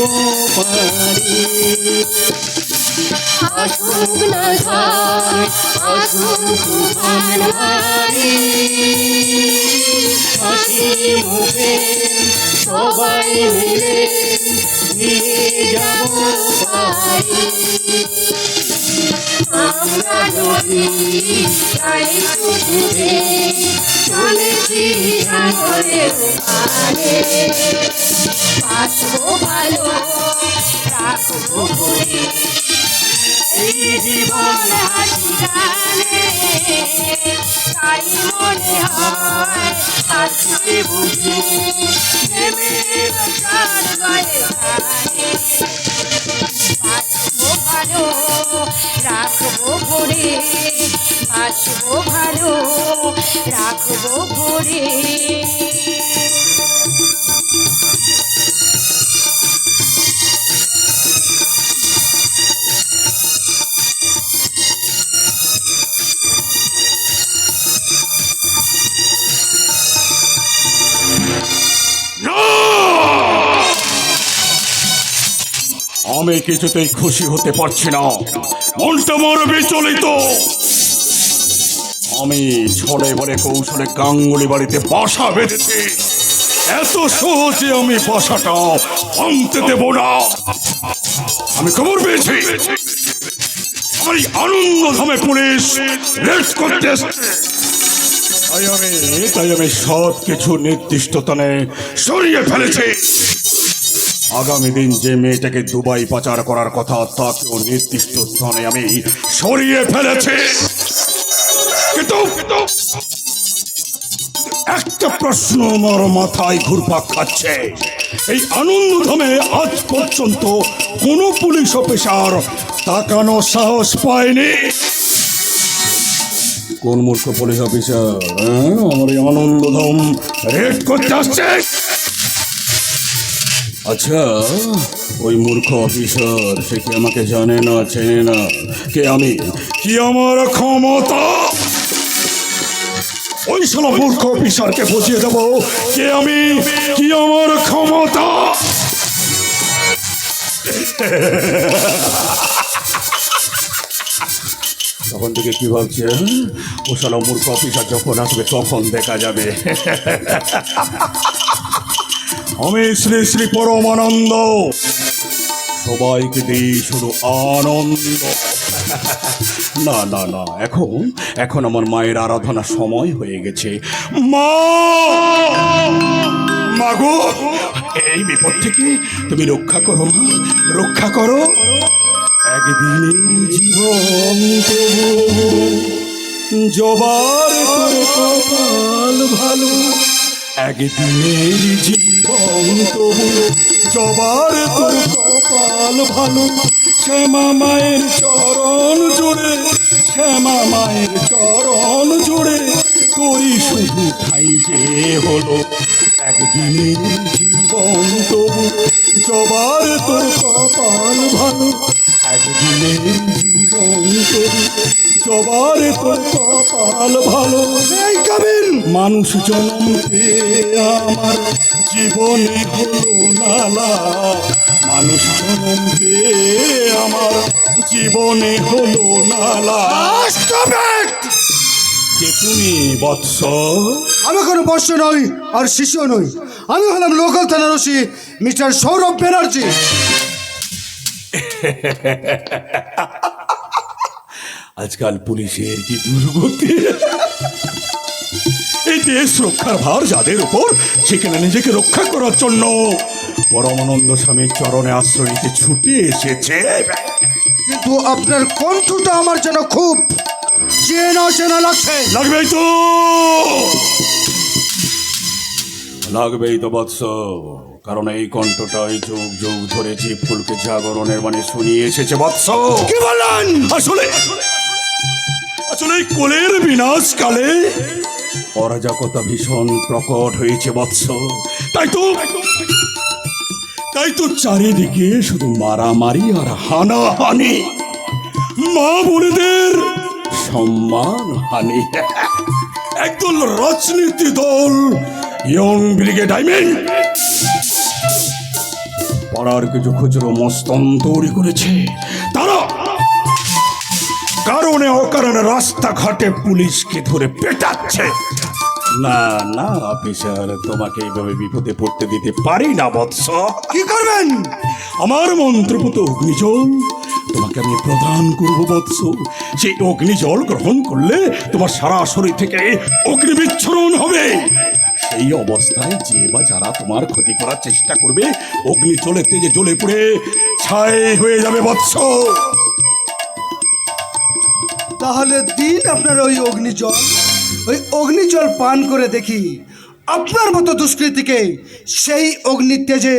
D: পারি।
B: আসুক না ঝড়, আসুক তুফান ভারী,
D: হাসি মুখে সবাই মিলে দিয়ে যাব পারি।
B: আমরা নদী তাই সুখে চলেছি সাগরের পারে। বাসবো ভালো, রাখবো ভরে, এই জীবন হাসি গানে। তাই মনে হয় আজকে বুঝি নেমে এলো তার গয়ে গানে। বাসবো ভালো, রাখবো ভরে, বাসবো ভালো, রাখবো ভরে।
A: আমি কিছুতেই খুশি হতে পারছি না, মনটা মোর বিচলিত। আমি ছড়ে বলে কৌশলে গাঙ্গুলি বাড়িতে বাসা বেঁধেছি, এত সহজে আমি বাসাটা ভাঙতে দেব না। আমি খবর পেয়েছি আমার এই আনন্দ ধামে পুলিশ রেড করতে এসেছে।
G: তাই আমি সব কিছু নির্দিষ্ট স্থানে সরিয়ে ফেলেছি। আগামী দিন যে মেয়েটাকে দুবাই পাচার করার কথা তাকেও নির্দিষ্ট স্থানে আমি সরিয়ে ফেলেছি। কিন্তু একটা প্রশ্ন আমার মাথায় ঘুরপাক খাচ্ছে, এই আনন্দধামে আজ পর্যন্ত কোনো পুলিশ অফিসার তাকানো সাহস পায়নি। কোন মূর্খ পুলিশ অফিসার আমার এই আনন্দধাম রেড করতে আসছে? আচ্ছা, ওই মূর্খ অফিসার সে কি আমাকে জানে না, চেনে না? কে আমি, কি আমার ক্ষমতা? ওই শালা মূর্খ অফিসারকে বুঝিয়ে দেবো কে আমি, কি আমার ক্ষমতা। তখন থেকে কি ভাবছে, ও শালা মূর্খ অফিসার যখন আসবে তখন দেখা যাবে। আমি শ্রী শ্রী পরমানন্দ, সবাইকে দিই শুধু আনন্দ। না না না, এখন আমার মায়ের আরাধনার সময় হয়ে গেছে। মা, মাগো, এই বিপদ থেকে তুমি রক্ষা করো মা, রক্ষা করো। একদিনের জীবন জবার তোর কপাল ভালো, একদিনের জীবন তবু জবার তোর কপাল ভালো। শ্যামা মায়ের চরণ জুড়ে, শ্যামা মায়ের চরণ জুড়ে তোরই শুধু ঠাই যে হলো। একদিনের জীবন তবু জবার তোর কপাল ভালো, একদিনের জীবন তবু জবার তোর কপাল ভালো।
E: এই কাবিল,
G: মানুষ জন্ম আমার জীবনে হলো নালা, মানুষ জন্ম আমার জীবনে হলো নালা। কে তুমি বৎস?
E: আমি কোনো বর্ষ নই আর শিশুও নই, আমি হলাম লোকাল থানার ওসি মিস্টার সৌরভ ব্যানার্জি।
G: আজকাল পুলিশের কি দুর্গতি! এই দেশ রক্ষার ভার যাদের উপর, সেখানে নিজেকে রক্ষা করার জন্য পরমানন্দ স্বামীর চরণে আশ্রয় নিতে ছুটে এসেছে।
E: কিন্তু আপনার কণ্ঠটা আমার যেন খুব চেনা চেনা লাগছে।
G: লাগবেই তো, লাগবেই তো বৎস, কারণ এই কণ্ঠটাই যুগ যুগ ধরে জীব ফুলকে জাগরণের মানে শুনিয়ে এসেছে বৎস।
E: কি বললেন?
G: আসলে আসলে এই কোলের বিনাশ কালে অরাজকতা ভীষণ প্রকট হয়েছে বৎস। তাই তো চারিদিকে শুধু মারামারি আর হানাহানি, মা বোনেদের সম্মান হানি। একদল রাজনীতি দল ইয়ং ব্রিগেড পাড়ার কিছু খুচরো মস্তন তৈরি করেছে। তারা কারণে অকারণে রাস্তাঘাটে পুলিশকে ধরে পেটাচ্ছে। না না অফিসার, তোমাকে এইভাবে বিপদে পড়তে দিতে পারি না বৎস।
E: কি করবেন?
G: আমার মন্ত্রপুত অগ্নিজল তোমাকে আমি প্রদান করব বৎস। সেই অগ্নিজল গ্রহণ করলে তোমার সারা শরীর থেকে অগ্নি বিচ্ছুরণ হবে। সেই অবস্থায় যে বা যারা তোমার ক্ষতি করার চেষ্টা করবে, অগ্নিজলের তেজে জ্বলে পুড়ে ছাই হয়ে যাবে বৎস।
E: তাহলে দিন আপনার ওই অগ্নিজল পান করে দেখি আপনার মতো দুষ্কৃতীকে সেই অগ্নির তেজে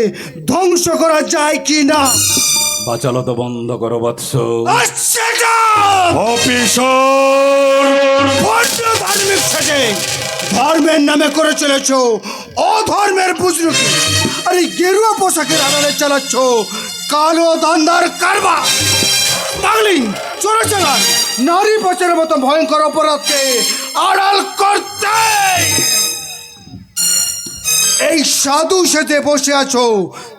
E: ধ্বংস করা যায় কি না।
G: বাচালো তো বন্ধ করো বৎস।
E: ধার্মিক সেজে ধর্মের নামে করে চলেছ অধর্মের বুজরুকি, আর এই গেরুয়া পোশাকের আড়ালে চালাচ্ছ কালো ধান্দার কারবার। পাগলিং চোরাচালান নারী পাচারের মতো ভয়ঙ্কর অপরাধকে আড়াল করতে এই সাধু সেজে বসে আছো,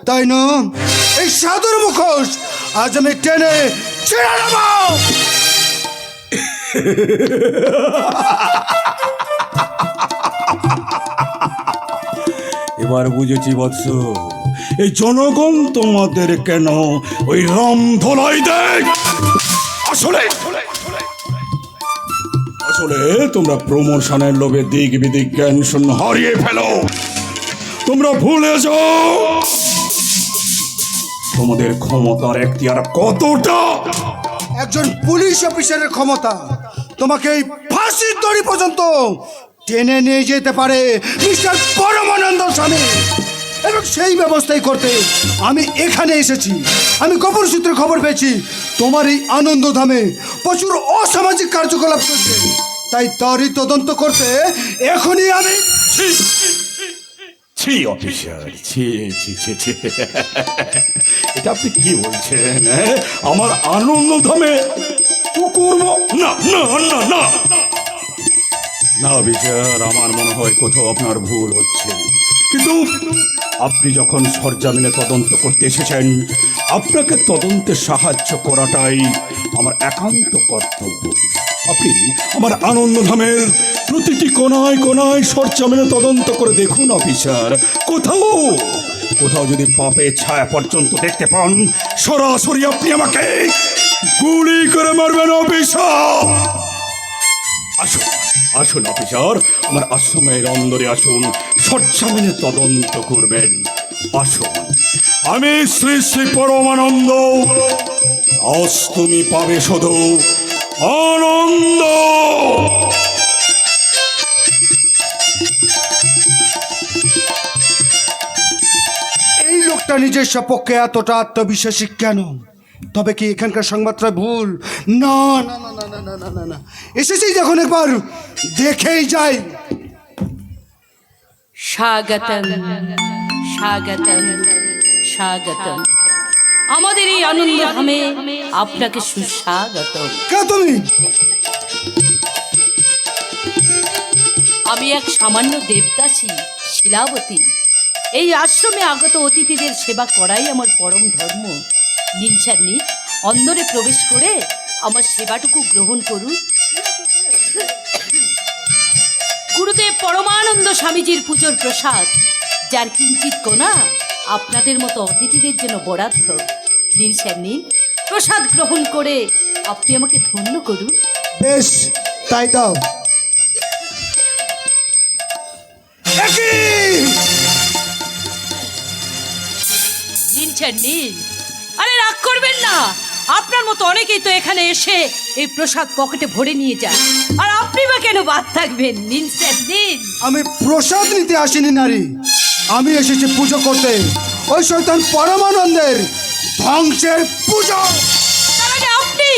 E: তাই না? এই সাধুর মুখোশ আজ আমি টেনে ছেড়ে দেব।
G: এবার বুঝেছি বৎস, এই জনগণ তোমাদের কেন ওই রাম ধলাই দেয়। আসলে আসলে তোমরা প্রমোশনের লোভে দিক বিদিক জ্ঞান শূন্য হারিয়ে ফেলো। তোমরা ভুলে যাও তোমাদের ক্ষমতার এখতিয়ার কতটা।
E: একজন পুলিশ অফিসারের ক্ষমতা তোমাকে এই ফাঁসির দড়ি পর্যন্ত টেনে নিয়ে যেতে পারে মিস্টার পরমানন্দ স্বামী, এবং সেই ব্যবস্থাই করতে আমি এখানে এসেছি। আমি গোপন সূত্রে খবর পেয়েছি তোমার এই আনন্দধামে প্রচুর অসামাজিক কার্যকলাপ চলছে, তাই তারই তদন্ত করতে এখনই আমি
G: ছি অফিসার, ছি ছি ছি ছি। এটা আপনি কি বলছেন? আমার আনন্দধামে কুকুর না না না না না অফিসার, আমার মনে হয় কোথাও আপনার ভুল হচ্ছে। কিন্তু আপনি যখন সরজমিনে তদন্ত করতে এসেছেন, আপনাকে তদন্তে সাহায্য করাটাই আমার একান্ত কর্তব্য। আপনি আমার আনন্দধামের প্রতিটি কোনায় কোনায় সরজমিনে তদন্ত করে দেখুন অফিসার। কোথাও কোথাও যদি পাপের ছায়া পর্যন্ত দেখতে পান, সরাসরি আপনি আমাকে গুলি করে মারবেন অফিসার। আসুন আসুন অফিসার, আমার আশ্রমের অন্দরে আসুন, সরজমিনে তদন্ত করবেন। আসুন, আমি শ্রী শ্রী পরমানন্দ, আজ তুমি পাবে শুধু আনন্দ।
E: এই লোকটা নিজের সপক্ষে এতটা আত্মবিশ্বাসী কেন? তবে কি এখানকার সংবাদটা ভুল? না না না না না না না না, এসেছি যখন একবার দেখেই যাই।
F: স্বাগতম স্বাগতম স্বাগতম। আমাদের এই আনন্দধামে আপনাকে সুস্বাগতম।
E: কে তুমি?
F: আমি এক সামান্য দেবদাসী শিলাবতী। এই আশ্রমে আগত অতিথিদের সেবা করাই আমার পরম ধর্ম। নিন স্যার নিন, অন্দরে প্রবেশ করে আমার সেবাটুকু গ্রহণ করুন। গুরুদেব পরমানন্দ স্বামীজির পুজোর প্রসাদ, যার কিঞ্চিত কোনা আপনাদের মতো অতিথিদের জন্য বরাদ্দ। নিন স্যার নিন, প্রসাদ গ্রহণ করে আপনি আমাকে ধন্য করুন।
E: বেশ, তাই দাও।
F: নিন স্যার নিন। আরে রাগ করবেন না, আপনার মতো অনেকেই তো এখানে এসে এই প্রসাদ পকেটে ভরে নিয়ে যায়, আর আপনি বা কেন বাদ থাকবেন? নিন স্যার নিন।
E: আমি প্রসাদ নিতে আসিনি নারী, আমি এসেছি পুজো করতে ওই শয়তান পরমানন্দের ধ্বংসের পুজো।
F: তার আগে আপনি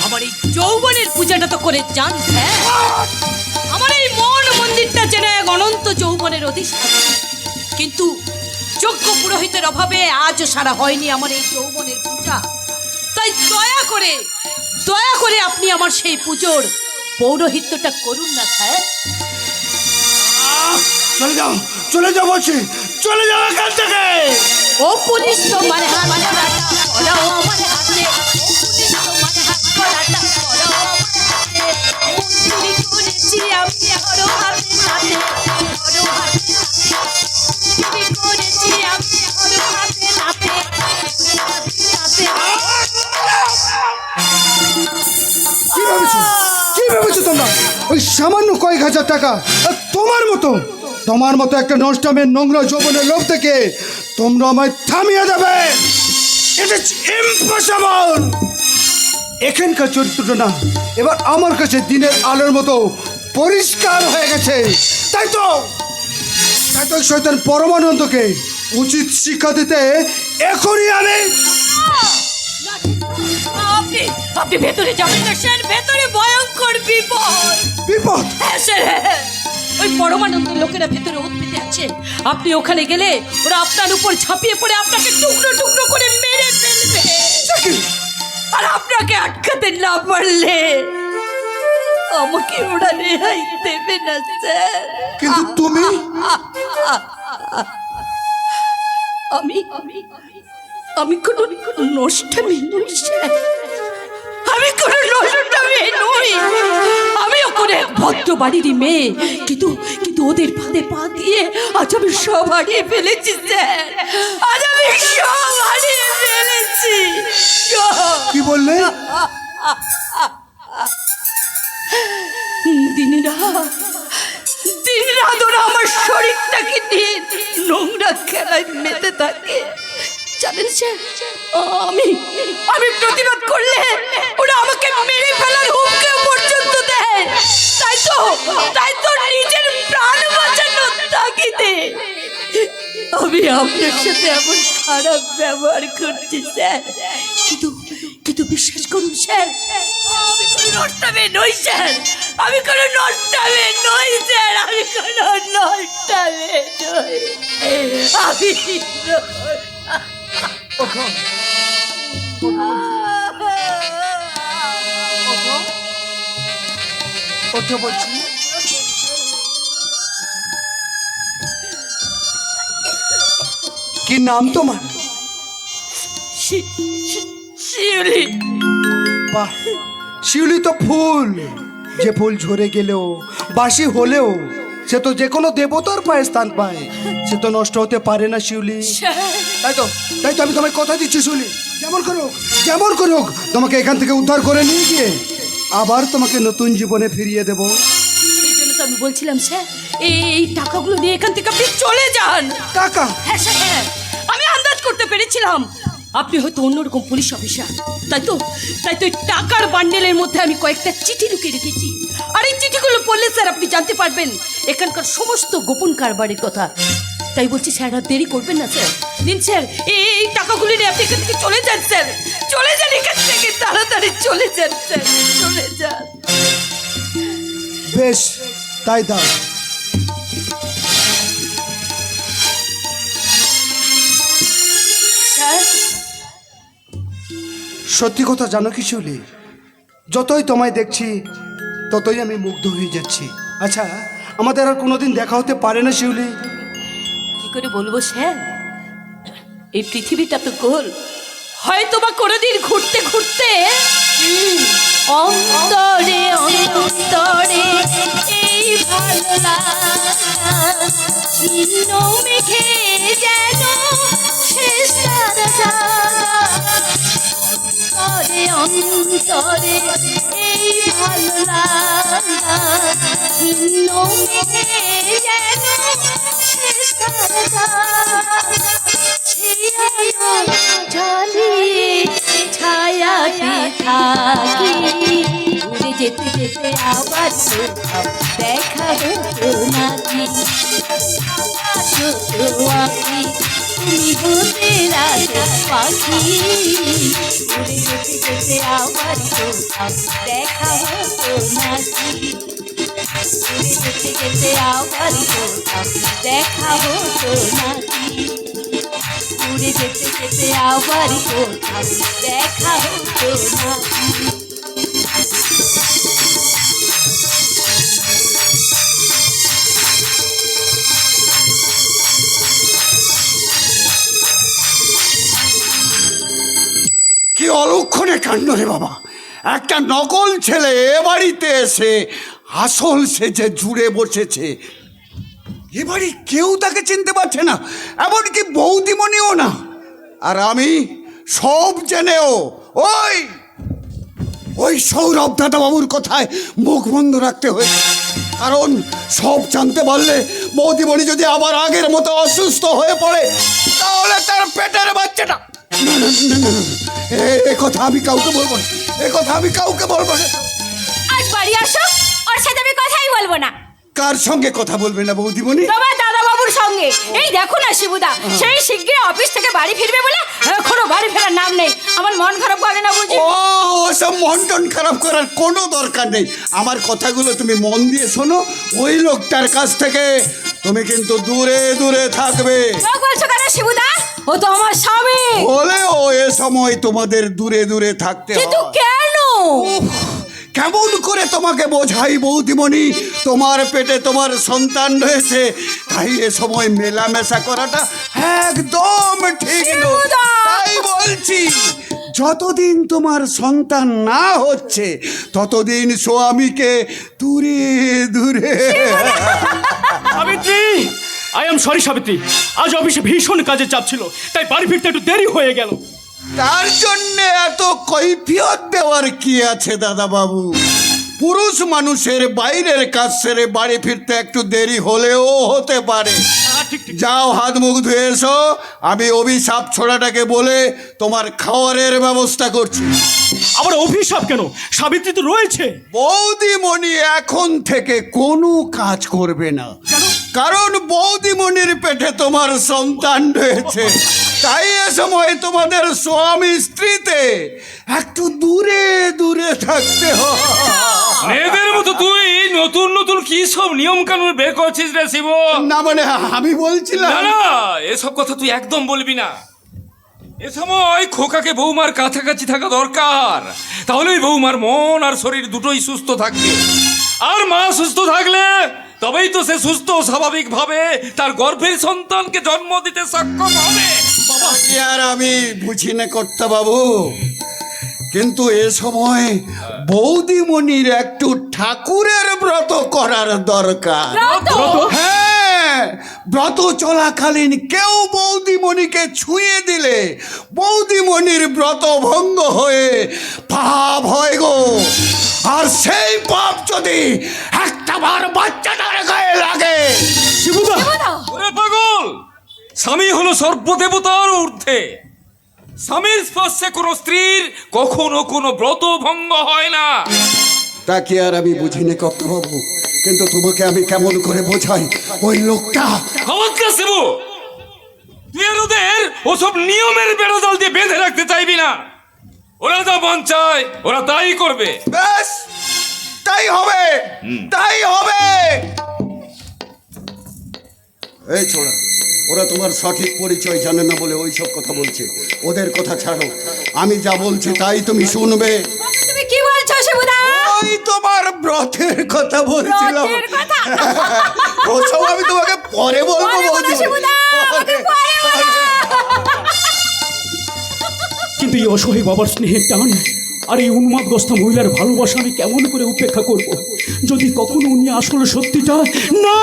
F: আমার এই যৌবনের পূজাটা তো করে যান স্যার। আমার এই মন মন্দিরটা যেন এক অনন্ত যৌবনের অধিষ্ঠান, কিন্তু যোগ্য পুরোহিতের অভাবে আজও সারা হয়নি আমার এই যৌবনের পূজা। তাই দয়া করে আপনি আমার সেই পুজোর পৌরোহিত্যটা করুন না স্যার।
E: চলে যাও, চলে যাও বলছি, চলে যাও এখান থেকে।
F: ও পুলিশ, তোমার হাত করাটা পড়াও আমার হাতে। ও পুলিশ, তোমার হাত করাটা পড়াও আমার হাতে। চুরি করেছি আমি আরো হাতে নাতে, আরো হাতে নাতে। চুরি করেছি আমি আরো হাতে নাতে, হাতে
E: কি ভেবেছো, কি ভেবেছো তোমরা? ওই সামান্য কয়েক হাজার টাকা আর তোমার মতো একটা নষ্টামের নোংরা যৌবনের লোভ থেকে তোমরা আমায় থামিয়ে দেবে? এটা ইম্পসিবল। এখানকার চরিত্রটা না এবার আমার কাছে দিনের আলোর মতো পরিষ্কার হয়ে গেছে। তাই তো শয়তান পরমানন্দকে উচিত শিক্ষা দিতে এখনই আমি।
F: আপনি ভেতরে যাবেন না স্যার, ভেতরে ভয়ঙ্কর বিপদ।
E: বিপদ?
F: হ্যাঁ স্যার, ওই পরমানন্দ লোকেরা ভেতরে উৎপীড়ে আছে। আপনি ওখানে গেলে ওরা আপনার উপর ঝাঁপিয়ে পড়ে আপনাকে টুকরো টুকরো করে মেরে ফেলবে, আর আপনাকে আটকাতে না পারলে আমাকে ওরা রেহাই দেবে না স্যার।
E: কিন্তু তুমি?
F: আমি কোনো নষ্টামি নই স্যার, আমি কোনো নষ্টামি নই। আমিও কোনো এক ভদ্র বাড়িরই মেয়ে, কিন্তু ওদের ফাঁদে পা দিয়ে আজ আমি সব হারিয়ে ফেলেছি স্যার। আজ আমি সব হারিয়ে ফেলেছি।
E: কি বললে?
F: দিন রাত ওরা আমার শরীরটাকে নিয়ে নোংরা খেলায় মেতে থাকে। জানেন স্যার, আমি প্রতিবাদ করলে ওরা আমাকে মেরে ফেলার হুমকি পর্যন্ত দেয়। তাই তো নিজের প্রাণ বাঁচানোর তাগিদে আমি আপনার সাথে এমন খারাপ ব্যবহার করছি স্যার। কিন্তু বিশ্বাস করুন স্যার, আমি কোনো নষ্টামে নই স্যার, আমি কোনো নষ্টামে নই স্যার, আমি কোনো নষ্টামে নই, আমি
C: ওঠো বলছি। কি নাম তোমার?
F: শিউলি।
E: বাহ, শিউলি তো ফুল, যে ফুল ঝরে গেলেও বাসি হলেও সে তো যে কোনো দেবতার পায়ে স্থান পায়, সে তো নষ্ট হতে পারে না শিউলি। তাই তো আমি তোমায় কথা দিচ্ছি শিউলি, যেমন করে হোক তোমাকে এখান থেকে উদ্ধার করে নিয়ে গিয়ে আবার তোমাকে নতুন জীবনে ফিরিয়ে দেব।
F: এই জন্য তো আমি বলছিলাম স্যার, এই টাকাগুলো নিয়ে এখান থেকে আপনি চলে যান।
E: টাকা?
F: হ্যাঁ স্যার, হ্যাঁ, আমি আন্দাজ করতে পেরেছিলাম আপনি হয়তো অন্যরকম পুলিশ অফিসার। তাই তো এই টাকার বান্ডেলের মধ্যে আমি কয়েকটা চিঠি লুকিয়ে রেখেছি, আর এই চিঠিগুলো পড়লে স্যার আপনি জানতে পারবেন এখানকার সমস্ত গোপন কারবারের কথা। তাই বলছি স্যার, আর দেরি করবেন না স্যার। দিন স্যার, এই টাকাগুলি নিয়ে আপনি এখান থেকে চলে যান স্যার, চলে যান এখান থেকে, তাড়াতাড়ি চলে যান স্যার, চলে যান।
E: বেশ, তাই দাও।
F: স্যার,
E: সত্যি কথা জানো কি শিউলি, যতই তোমায় দেখছি ততই আমি মুগ্ধ হয়ে যাচ্ছি। আচ্ছা, আমাদের আর কোনোদিন দেখা হতে পারে না শিউলি?
F: কি করে বলবো স্যার, এই পৃথিবীটা তো গোল, হয়তো বা কোনোদিন ঘুরতে ঘুরতে অন্তরে অন্তরে এই ভালো লাগা ছিন্ন মেঘে যেন শেষ রাজা, অন্তরে অন্তরে এই ভালো লাগা ছিন্ন মেঘে যেন শেষ রাজা, ছায়াতে থাকি, উড়ে যেতে যেতে আবার দেখা হতো নাকি, তুমি হতে রাতে পাখি, উড়ে যেতে যেতে আবার দেখা হতো নাকি, উড়ে যেতে যেতে আবার দেখা হতো নাকি, উড়ে যেতে যেতে আবার দেখা হতো নাকি।
C: কি অলক্ষণে কাণ্ড রে বাবা! একটা নকল ছেলে এ বাড়িতে এসে আসল সেজে জুড়ে বসেছে। এ বাড়ি কেউ তাকে চিনতে পারছে না, এমনকি বৌদিমণিও না। আর আমি সব জেনেও ওই সৌরভ দাদাবাবুর কথায় মুখ বন্ধ রাখতে হয়েছে। কারণ সব জানতে পারলে বৌদিমণি যদি আবার আগের মতো অসুস্থ হয়ে পড়ে, তাহলে তার পেটের বাচ্চাটা... এ কথা আমি কাউকে বলবো না, এ কথা আমি কাউকে বলবো না।
B: আজ বাড়ি আসো, ওর সাথে আমি কথাই বলবো না।
C: কার সঙ্গে কথা বলবে না বৌদিমণি?
B: তোমার দাদাবাবুর সঙ্গে। এই দেখো না শিবুদা, সেই শিগগির অফিস থেকে বাড়ি ফিরবে বলে এখনো বাড়ি ফেরার নাম নেই। আমার মন খারাপ করে না বুঝি?
C: ও সব মন টন খারাপ করার কোনো দরকার নেই। আমার কথাগুলো তুমি মন দিয়ে শোনো। ওই লোকটার কাছ থেকে তুমি কিন্তু দূরে দূরে থাকবে।
B: বলছো কেন শিবুদা? ও তো আমার স্বামী।
C: বলেও এ সময় তোমাদের দূরে দূরে থাকতে
B: কিন্তু
C: হয়।
B: কেন?
C: কেমন করে তোমাকে বোঝাই বৌদিমণি? তোমার পেটে তোমার সন্তান রয়েছে, তাই এ সময় মেলামেশা করাটা একদম ঠিক নয়। তাই বলছি, যতদিন তোমার সন্তান না হচ্ছে ততদিন স্বামীকে দূরে দূরে...
D: Savitri, I am sorry Savitri, আজ অফিসে ভীষণ কাজের চাপ ছিল, তাই বাড়ি ফিরতে একটু দেরি হয়ে গেল।
C: তার জন্য এত কৈফিয়ত দেওয়ার কি আছে দাদা বাবু? পুরুষ মানুষের বাইরের কাজ সেরে বাড়ি ফিরতে একটু দেরি হলেও হতে পারে। যাও, হাত মুখ ধুয়ে এসো, আমি অভিশাপ ছোড়াটাকে বলে তোমার খাওয়ারের ব্যবস্থা করছি।
G: আবার অভিশাপ কেন? সাবিত্রী তো রয়েছে।
C: বৌদিমণি এখন থেকে কোনো কাজ করবে না, কারণ বৌদিমণির পেটে তোমার সন্তান রয়েছে। তাই এ সময় তোমাদের স্বামী স্ত্রীতে একটু দূরে দূরে থাকতে হয়।
A: মেয়েদের মতো তুই নতুন নতুন কি সব নিয়ম কানুন বের করছিস রে শিব?
C: না মানে আমি বলছিলাম,
A: না না, এসব কথা তুই একদম বলবি না। এ সময় খোকাকে বৌমার কাছাকাছি থাকা দরকার, তাহলে ওই বৌমার মন আর শরীর দুটোই সুস্থ থাকবে। আর মা সুস্থ থাকলে তবেই তো সে সুস্থ স্বাভাবিকভাবে তার গর্ভের সন্তানকে জন্ম দিতে সক্ষম হবে।
C: বাবা কি আর আমি বুঝি না কর্তা বাবু, কিন্তু এ সময় বৌদিমণির একটু ঠাকুরের ব্রত করার দরকার। হ্যাঁ, ব্রত চলাকালীন কেউ বৌদিমণিকে ছুঁয়ে দিলে বৌদিমণির ব্রত ভঙ্গ হয়ে পাপ হয় গো। আর সেই পাপ যদি একটা বার বাচ্চাটার গায়ে লাগে,
G: শিবুদা,
A: ওরে পাগল, স্বামী হলো সর্বদেবতার ঊর্ধ্বে। স্বামীর স্পর্শে কোনো স্ত্রীর কখনো কোনো ব্রত ভঙ্গ হয় না।
C: তা কি আর আমি বুঝি না কর্তা বাবু, কিন্তু তোমাকে আমি কেমন করে বোঝাই, ওই লোকটা
A: খবরদার শিবু, তুই আর ওদের ওসব নিয়মের বেড়াজাল দিয়ে বেঁধে রাখতে চাইবি না। ওরা যা মন চায় ওরা তাই করবে।
C: ব্যাস তাই হবে, তাই হবে। এই ছোড়া, ওরা তোমার সঠিক পরিচয় জানে না বলে ওইসব কথা বলছে। ওদের কথা ছাড়ো, আমি যা বলছি তাই তুমি শুনবে।
B: তুমি কি বলছো শিবুদা?
C: ওই তোমার ব্রতের কথা বলছিলাম।
B: ব্রতের কথা?
C: ওসব আমি তোমাকে পরে বলবো
B: পরে বলো
C: বৌদি।
B: শিবুদা, আমাকে পরে বলো।
G: কিন্তু এই অসহায় বাবার স্নেহের টান আর এই উন্মাদগ্রস্ত মহিলার ভালোবাসা আমি কেমন করে উপেক্ষা করব যদি কখনো উনি আসলে সত্যিটা না।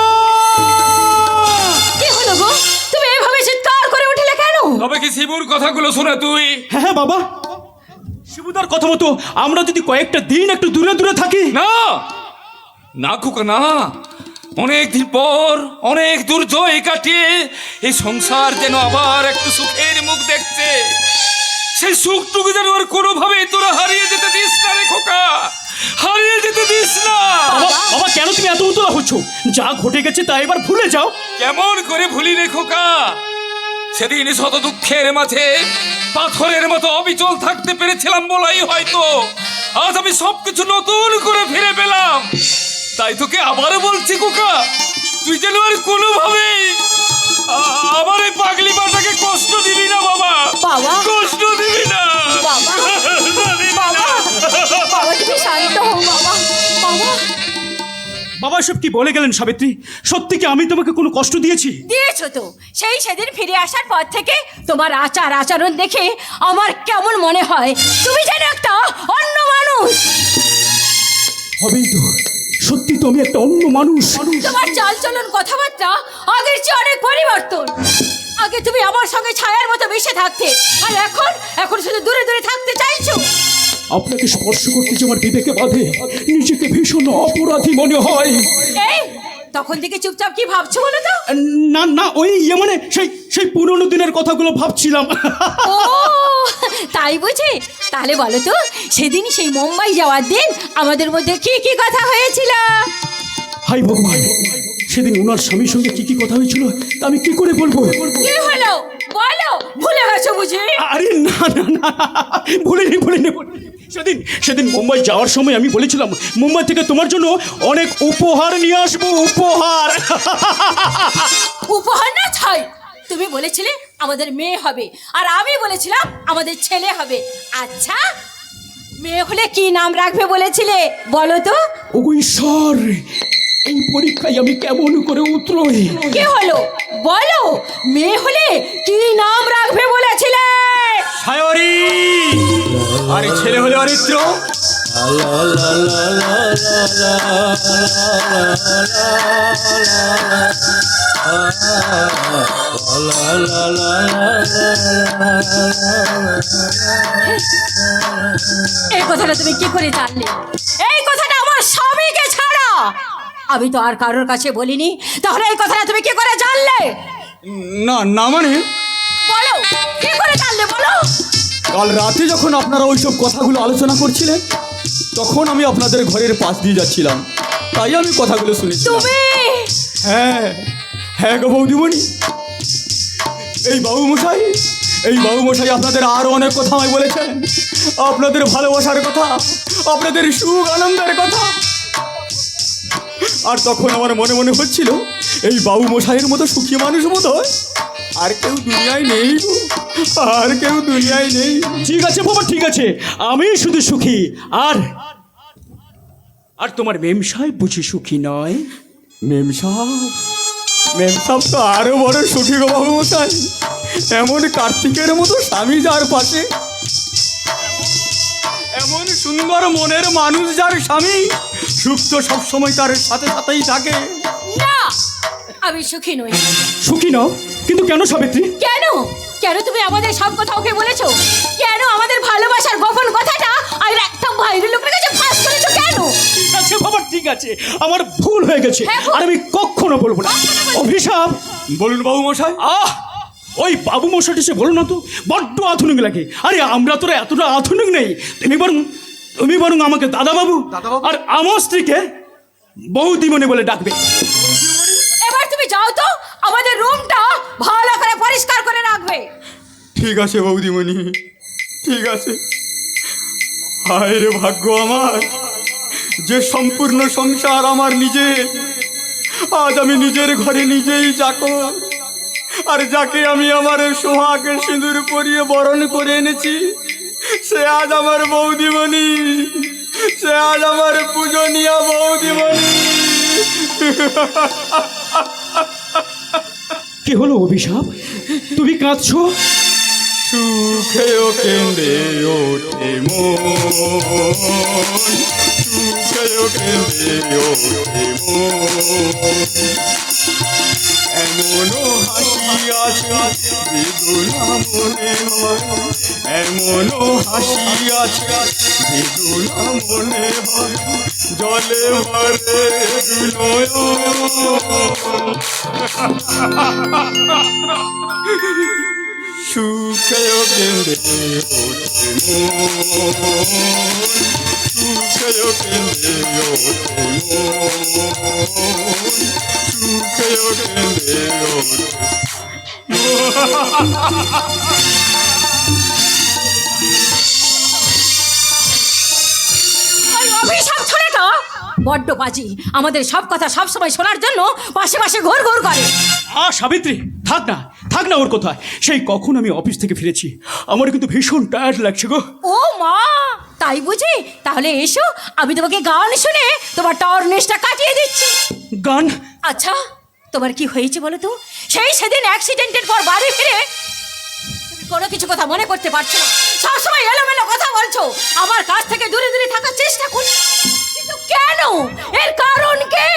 B: কি হলো গো, তুমি এভাবে চিৎকার করে উঠলে কেন?
A: তবে কি শিবুর কথাগুলো শুনে তুই?
G: হ্যাঁ হ্যাঁ বাবা, শিবুদার কথা মতো আমরা যদি কয়েকটা দিন একটু দূরে দূরে থাকি।
A: না না খোকা না, অনেক দিন পর অনেক দুর্জয় কাটিয়ে এই সংসার যেন আবার একটু সুখের মুখ দেখছে। সেই সুখটুকু যেন আর কোনোভাবে তোরা হারিয়ে যেতে দিস না রে খোকা, হারিয়ে যেতে দিস না।
G: বাবা বাবা, কেন তুমি এত উতলা হচ্ছ? যা ঘটে গেছে তা এবার ভুলে যাও।
A: কেমন করে ভুলি রে খোকা? সেদিন শত দুঃখের মাঝে পাথরের মতো অবিচল থাকতে পেরেছিলাম বলাই হয়তো আজ আমি সবকিছু নতুন করে ফিরে পেলাম। তাই তোকে আবারও বলছি খোকা, তুই যেন আর কোনোভাবে আমার এই পাগলি মাটাকে কষ্ট দিবি না বাবা।
B: বাবা।
A: কষ্ট দিবি না
B: বাবা।
A: দিবি না।
B: বাবা তুমি শান্ত হও বাবা। বাবা
G: বাবা সব কি বলে গেলেন সাবিত্রী? সত্যি কি আমি তোমাকে কোনো কষ্ট দিয়েছি?
B: দিয়েছো তো। সেই সেদিন ফিরে আসার পর থেকে তোমার আচার আচরণ দেখে আমার কেমন মনে হয় তুমি যেন একটা অন্য মানুষ।
G: হবেই তো, সত্যি তো আমি একটা অন্য মানুষ।
B: তোমার চালচলন কথাবার্তা আগের চেয়ে অনেক পরিবর্তন। আগে তুমি আমার সঙ্গে ছায়ার মতো মিশে থাকতে, আর এখন শুধু দূরে দূরে থাকতে চাইছো।
G: আপনাকে স্পর্শ করতে যে আমার বিবেকে বাধে, নিজেকে ভীষণ অপরাধী মনে হয়।
B: এই তখন থেকে চুপচাপ কি ভাবছো বলো তো?
G: না না, ওই মানে সেই সেই পুরনো দিনের কথাগুলো ভাবছিলাম।
B: ও তাই বুঝি? তাহলে বলো তো, সেদিন সেই মুম্বাই যাওয়ার দিন আমাদের মধ্যে কি কি কথা হয়েছিল?
G: হাই ভগবান, সেদিন ওনার স্বামীর সঙ্গে কি কি কথা হয়েছিল তা আমি কি করে বলবো?
B: কি হলো বলো, ভুলে গেছো বুঝি?
G: আরে না না না, ভুলিনি। সেদিন সেদিন মুম্বাই যাওয়ার সময় আমি বলেছিলাম মুম্বাই থেকে তোমার জন্য অনেক উপহার নিয়ে আসবো।
B: উপহার না ছাই, তুমি বলেছিলে আমাদের মেয়ে হবে, আর আমি বলেছিলাম আমাদের ছেলে হবে। আচ্ছা, মেয়ে হলে কি নাম রাখবে বলেছিলে বলো তো?
G: ওগো ঈশ্বর, এই পরীক্ষায় আমি কেমন করে উতরোই?
B: কি হলো বলো, মেয়ে হলে কি নাম রাখবে বলেছিলে?
D: সায়রি, আর ছেলে হলে অরিত্র।
B: এই কথাটা তুমি কি করে জানলে? এই কথাটা আমার আমি তো আর কারোর কাছে বলিনি, তাহলে এই কথাটা তুমি কি করে জানলে?
D: না না মানে
B: বলো, কি করে জানলে বলো?
D: কাল রাতে যখন আপনারা ওইসব কথাগুলো আলোচনা করছিলেন, তখন আমি আপনাদের ঘরের পাশ দিয়ে যাচ্ছিলাম, তাই আমি কথাগুলো শুনেছি।
B: তুমি
D: হ্যাঁ হ্যাঁ গো বৌদিমণি, এই বাবু মশাই আপনাদের আরো অনেক কথা আমায় বলেছেন, আপনাদের ভালোবাসার কথা, আপনাদের সুখ আনন্দের কথা। আর তখন আমার মনে মনে হচ্ছিল, এই বাবু মশাইয়ের মতো সুখী মানুষ মতো আর কেউ দুনিয়ায় নেই গো, আর কেউ দুনিয়ায় নেই।
G: ঠিক আছে বাবা, ঠিক আছে, আমি শুধু সুখী। আর আর তোমার মেম সাহেব বুঝি সুখী নয়?
D: মেম সাহেব তো আরো বড় সুখী গো বাবু মশাই। এমন কার্তিকের মতো স্বামী যার পাশে, এমন সুন্দর মনের মানুষ যার স্বামী, সুখ তো সবসময় তার সাথে সাথেই থাকে।
B: না, আমি সুখী নই।
G: সুখী নও? কিন্তু কেন সাবিত্রী?
B: কেন? কেন তুমি আমাদের সব কথা ওকে বলেছো? কেন আমাদের ভালোবাসার গোপন কথাটা আর একটা বাইরের লোকের কাছে ফাঁস করেছো কেন?
G: ঠিক আছে বাবা, ঠিক আছে, আমার ভুল হয়ে গেছে,
B: হ্যাঁ, ভুল।
G: আর আমি কখনো বলবো না। অভিশাপ।
D: বলুন বাবু মশাই।
G: ওই বাবু মশাইটি সে বলো না তো, বড্ড আধুনিক লাগে। আরে আমরা তোরা এতটা আধুনিক নেই। তুমি বরং আমাকে দাদা বাবু আর আমার স্ত্রীকে বৌদিমণি বলে ডাকবে।
B: এবার তুমি যাও তো, আমাদের রুমটা ভালো করে পরিষ্কার করে রাখবে।
D: ঠিক আছে বৌদিমণি, ঠিক আছে। হায় রে ভাগ্য আমার, যে সম্পূর্ণ সংসার আমার নিজের, আজ আমি নিজের ঘরে নিজেই চাকর। আর যাকে আমি আমার সোহাগে সিঁদুর পরিয়ে বরণ করে এনেছি, সে আজ আমার বৌদিমণি, সে আজ আমার পূজনীয় বৌদিমণি।
G: কি হলো অভিশাপ, তুমি কাঁদছো?
D: সুখেও কেঁদে ওঠে মন, সুখেও কেঁদে ওঠে মন। এমনও হাসি আছে বেদনা মনে হয়, এমনও হাসি আছে বেদনা মনে হয়, জলে ভরে সুখেও কেঁদে ওঠে মন, সুখেও কেঁদে ওঠে মন, সুখেও কেঁদে ওঠে।
B: ওই অভিশাপ ছেলেটা বড্ড বাজি, আমাদের সব কথা সব সময় শোনার জন্য পাশে পাশে ঘুর ঘুর করে।
G: সাবিত্রী, থাক না ওর কোথায়। সেই কখন আমি অফিস থেকে ফিরেছি, আমার কিন্তু ভীষণ টায়ার্ড লাগছে গো।
B: ও মা, তাই বুঝি? তাহলে এসো, আমি তোমাকে গান শুনে তোমার টর্নেসটা কাটিয়ে দিচ্ছি।
G: গান?
B: আচ্ছা, তোমার কি হয়েছে বলো তো? সেদিন অ্যাক্সিডেন্টের পর বাড়ি ফিরে তুমি কোনো কিছু কথা মনে করতে পারছো না, সবসময় এলোমেলো কথা বলছো, আমার কাছ থেকে দূরে দূরে থাকার চেষ্টা করছো, কিন্তু কেন? এর কারণ কি?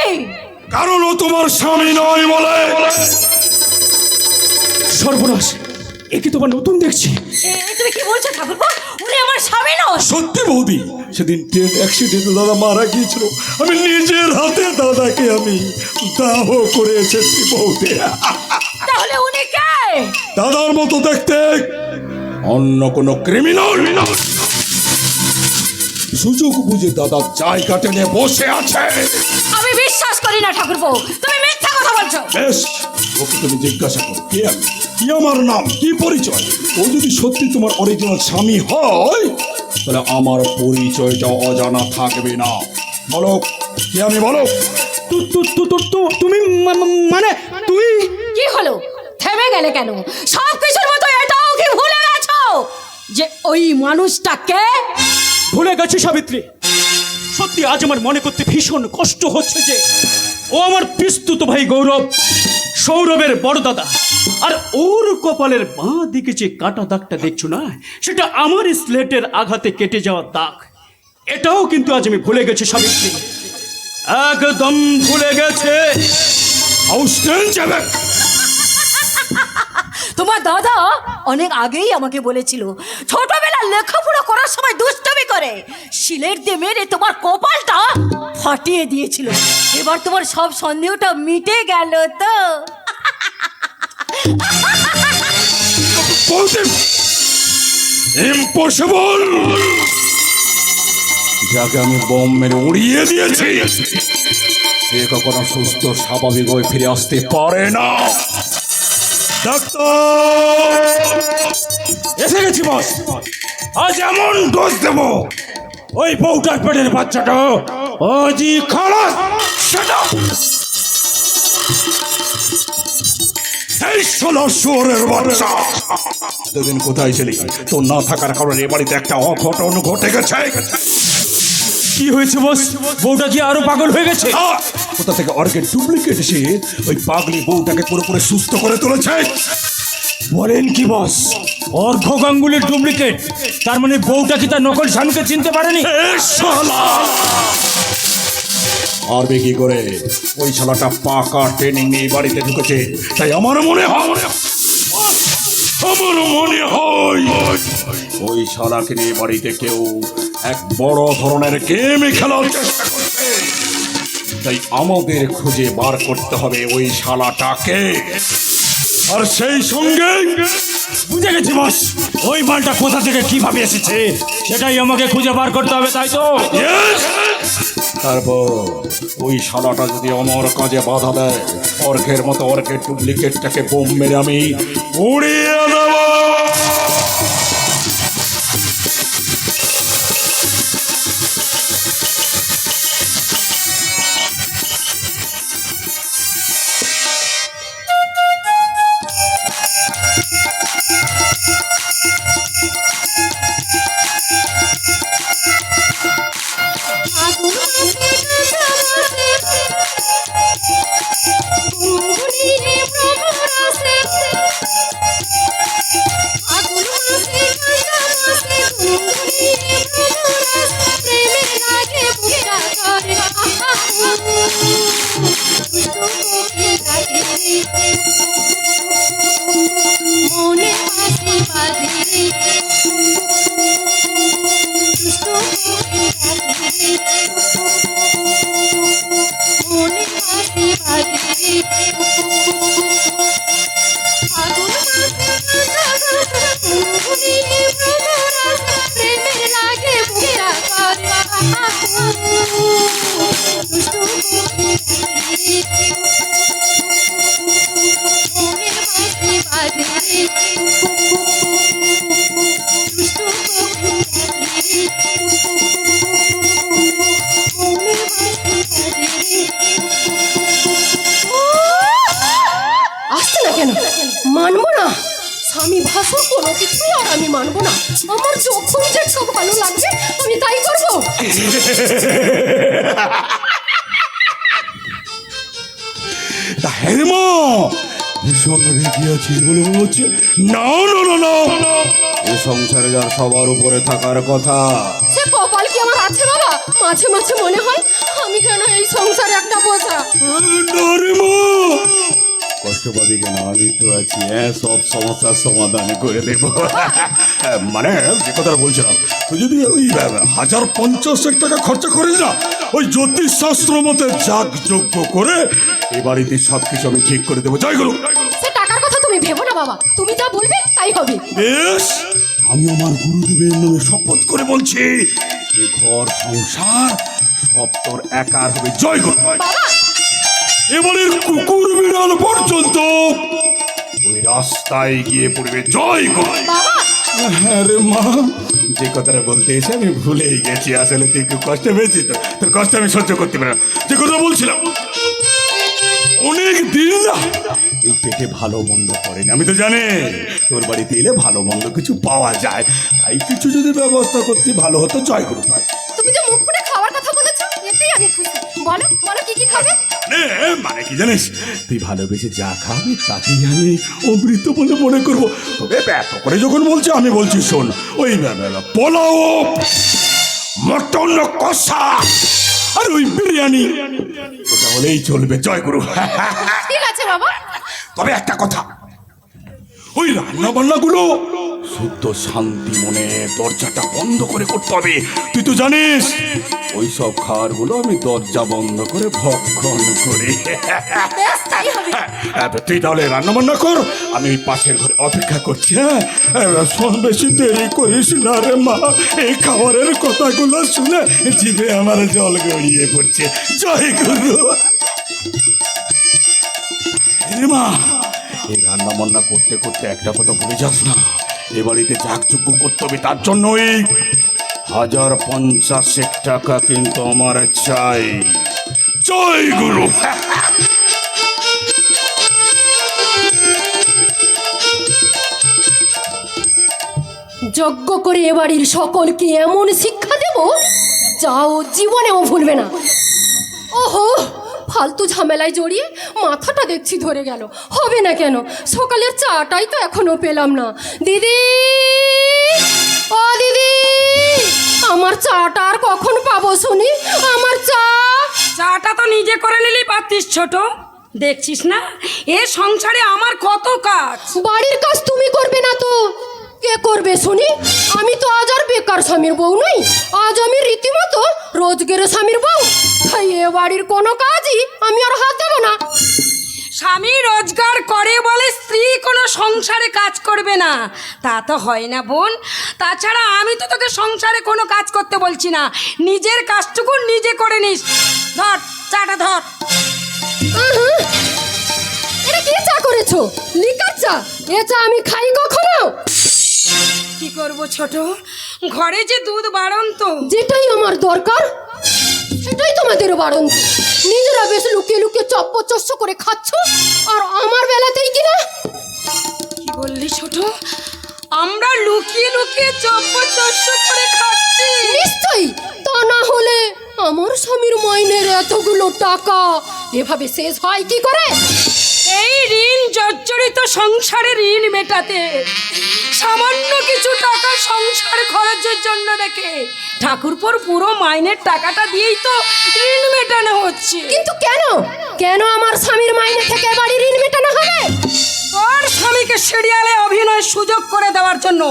G: কারণ ও তোমার স্বামী নয় বলে। সর্বনাশ, এ কি তোমার নতুন দেখছি?
B: তুমি কি বলছো ঠাকুরপো? উনি আমার স্বামী নয়।
G: সত্যি বৌদি, সেদিন ট্রেন অ্যাক্সিডেন্টে দাদা মারা গিয়েছিল, আমি নিজের হাতে দাদাকে আমি দাহ করে এসেছি বৌদি।
B: তাহলে উনি কে?
G: দাদার মতো দেখতে অন্য কোন ক্রিমিনাল সুযোগ বুঝে দাদার জায়গা টেনে বসে আছে।
B: আমি বিশ্বাস করি না ঠাকুরপো, তুমি মিথ্যা কথা বলছো।
G: বেশ, ওকে তুমি জিজ্ঞাসা করো কে আমি, কি আমার নাম, কি পরিচয়। ও যদি সত্যি তোমার অরিজিনাল স্বামী হয়, তাহলে আমার পরিচয়টা অজানা থাকবে না। বলো কে আমি, বলো। তুমি মানে তুমি
B: কি হলো? থেমে গেলে কেন? সব কিছুর মতো এটাও কি ভুলে গেছো যে ওই মানুষটাকে?
G: ভুলে গেছি সাবিত্রী। সত্যি আজ আমার মনে করতে ভীষণ কষ্ট হচ্ছে যে ও আমার পিস্তুত ভাই গৌরব, সৌরভের বড় দাদা। আর ওর কপালের বাঁ দিকে যে কাটা দাগটা দেখছো না, সেটা আমার স্লেটের আঘাতে কেটে যাওয়া দাগ। এটাও কিন্তু আজ আমি ভুলে গেছি সাবিত্রী, একদম ভুলে গেছে।
B: তোমার দাদা অনেক আগেই আমাকে বলেছিল ছোটবেলা লেখাপড়া করার সময় দুষ্টমি করে শিলের দিয়ে মেরে তোমার কপালটা ফাটিয়ে দিয়েছিল। এবার তোমার সব সন্দেহটা মিটে গেল তো।
G: ইম্পসিবল! যাকে আমি বোম মেরে উড়িয়ে দিয়েছি সে কখনো সুস্থ স্বাভাবিক হয়ে ফিরে আসতে পারে না। ডাক্তার এসে গেছি বস। আজ এমন ডোজ দেব ওই বউটার পেটের বাচ্চাটা আজই খালাস। এই ষোলো শুয়োরের বাচ্চা, এতদিন কোথায় ছিলি? তোর না থাকার কারণে এ বাড়িতে একটা অঘটন ঘটে গেছে।
D: কি হয়েছে বস? বউটা কি আরো পাগল হয়ে গেছে?
G: কোথা থেকে অর্গের ডুপ্লিকেট এসে ওই পাগলি বউটাকে পুরোপুরি সুস্থ করে তুলেছে।
D: বলেন কি বস? অর্ঘ গাঙ্গুলির ডুপ্লিকেট? তার মানে বউটা কি তার নকল স্বামীকে চিনতে পারেনি?
G: পারবে কি করে? ওই শালাটা পাকা ট্রেনিং নিয়ে বাড়িতে ঢুকেছে, তাই আমার মনে হয় ওই শালাকে নিয়ে বাড়িতে কেউ এক বড় ধরনের গেম খেলার চেষ্টা করছে। তাই আমাদের খুঁজে বার করতে হবে ওই শালাটাকে, আর সেই সঙ্গে
D: বুঝে গেছি বস, ওই মালটা কোথা থেকে কিভাবে এসেছে সেটাই আমাকে খুঁজে বার করতে হবে, তাই তো?
G: তারপর ওই শালাটা যদি আমার কাজে বাধা দেয়, অর্ঘের মতো অর্ঘের ডুপ্লিকেটটাকে বোম মেরে আমি উড়িয়ে দেব।
F: আসছে না কেন? মানবো না স্বামী ভাষণ কোনো কিছু, আর আমি মানবো না। আমার যখন যেটা ভালো লাগবে আমি তাই করবো।
G: হেমা ভীষণ রেগে আছিস বলে মনে হচ্ছে। না না না না, এ সংসারে যার সবার উপরে থাকার কথা।
F: সে কপাল কি আমার আছে বাবা? মাঝে মাঝে মনে হয় আমি কেন এই সংসারে একটা বোঝা।
G: না রে মা, কষ্ট পাবি কেন? আমি তো আছি, সব সমস্যার সমাধান করে দেব। মানে যে কথাটা বলছিলাম, তুই যদি ওই 1050 টাকা খরচা করিস না, ওই জ্যোতিষ শাস্ত্র মতে যাগ যজ্ঞ করে এই বাড়িতে সব কিছু আমি ঠিক করে দেবো। জয় গুরু।
F: সে টাকার কথা তুমি ভেবো না বাবা, তুমি যা বলবে তাই হবে।
G: বেশ, আমি আমার গুরুদেবের নামে শপথ করে বলছি, এ ঘর সংসার সব তোর একার হবে। জয় গুরু।
F: বাবা
G: এবারের কুকুর বিড়াল পর্যন্ত ওই রাস্তায় গিয়ে পড়বে। জয় গুরু।
F: বাবা
G: আরে মা, যে কথাটা বলতে এসে আমি ভুলেই গেছি। আসলে তুই খুব কষ্ট পেয়েছি, তো তোর কষ্ট আমি সহ্য করতে পারি না। যে কথা বলছিলাম, অনেক দিন না এই পেটে ভালো মন্দ পড়েনি। আমি তো জানি তোর বাড়িতে এলে ভালো মন্দ কিছু পাওয়া যায়, তাই কিছু যদি ব্যবস্থা করতে ভালো হতো। জয় গুরু।
F: তুমি যে মুখ ফুটে খাওয়ার কথা বলেছো এতেই আমি খুশি। বলো বলো কি কি খাবে?
G: মানে কি জানিস, তুই ভালোবেসে যা খাবি তাকেই আমি অমৃত বলে মনে করবো। তবে এত করে যখন বলছি, আমি বলছি শোন, ওই পোলাও, মটন কষা আর ওই বিরিয়ানি, ওটা হলেই চলবে। জয় গুরু।
F: ঠিক আছে বাবা।
G: তবে একটা কথা, ওই রান্না বান্নাগুলো শুদ্ধ শান্তি মনে দরজাটা বন্ধ করে করতে হবে। তুই তো জানিস ওই সব খাবারগুলো আমি দরজা বন্ধ করে ভক্ষণ করি।
B: বেশ তাই হবে।
G: তুই তাহলে রান্না বান্না কর, আমি ওই পাশের ঘরে অপেক্ষা করছি। হ্যাঁ শোন, বেশি দেরি করিস না রে মা। এই খাবারের কথাগুলো শুনে জিভে আমার জল গড়িয়ে পড়ছে। জয় গুরু। রে মা, এই রান্না বান্না করতে করতে একটা কথা ভুলে যাস না, এ বাড়িতে যাগযজ্ঞ করতে হবে। তার জন্য এই 1050 টাকা কিন্তু আমার চাই। জয় গুরু।
F: যজ্ঞ করে এ বাড়ির সকলকে এমন শিক্ষা দেব যাও জীবনেও ভুলবে না। ওহো, ফালতু ঝামেলায় জড়িয়ে মাথাটা দেখছি ধরে গেল। হবে না কেন, সকালের চাটাই তো এখনো পেলাম না। দিদি, ও দিদি, আমার চাটা আর কখন পাবো শুনি? আমার চা।
H: চাটা তো নিজে করে নিলেই পারতিস ছোট, দেখছিস না এ সংসারে আমার কত কাজ।
F: বাড়ির কাজ তুমি করবে না তো কে করবে শুনি? আমি তো আজ আর বেকার স্বামীর বউ নই, আজ আমি রীতিমতো রোজগের স্বামীর বউ। তাই এ বাড়ির কোনো কাজই আমি আর হাত দেবো না।
H: স্বামী রোজগার করে বলে স্ত্রী কোনো সংসারে কাজ করবে না, তা তো হয় না বোন। তাছাড়া আমি তো তোকে সংসারে কোনো কাজ করতে বলছি না, নিজের কাজটুকু নিজে করে নিস। ধর চাটা ধর।
F: এটা কি চা করেছো? লিকার চা? এ চা আমি খাই কখনো?
H: কি করব ছোট, ঘরে যে দুধ বাড়ন্ত।
F: যেটাই আমার দরকার সেটাই তোমাদের বারণ। নিজেরা বেশ লুকিয়ে লুকিয়ে চপ্পচস্য করে খাচ্ছ, আর আমার বেলাতেই কিনা।
H: কি বললি ছোট? আমরা লুকিয়ে লুকিয়ে চপ্পচস্য করে খাচ্ছি?
F: নিশ্চয়ই, তা না হলে আমার স্বামীর মাইনের এতগুলো টাকা এভাবে শেষ হয় কি করে?
H: এই ঋণ জর্জরিত সংসারে ঋণ মেটাতে সামান্য কিছু টাকা সংসার খরচের জন্য রেখে ঠাকুরপোর পুরো মাইনের টাকাটা দিয়েই তো ঋণ মেটানো হচ্ছে।
F: কিন্তু কেন কেন আমার স্বামীর মাইনে থেকে বাড়ির ঋণ মেটানো হবে?
H: তোর স্বামীকে সিরিয়ালে অভিনয় সুযোগ করে দেওয়ার জন্য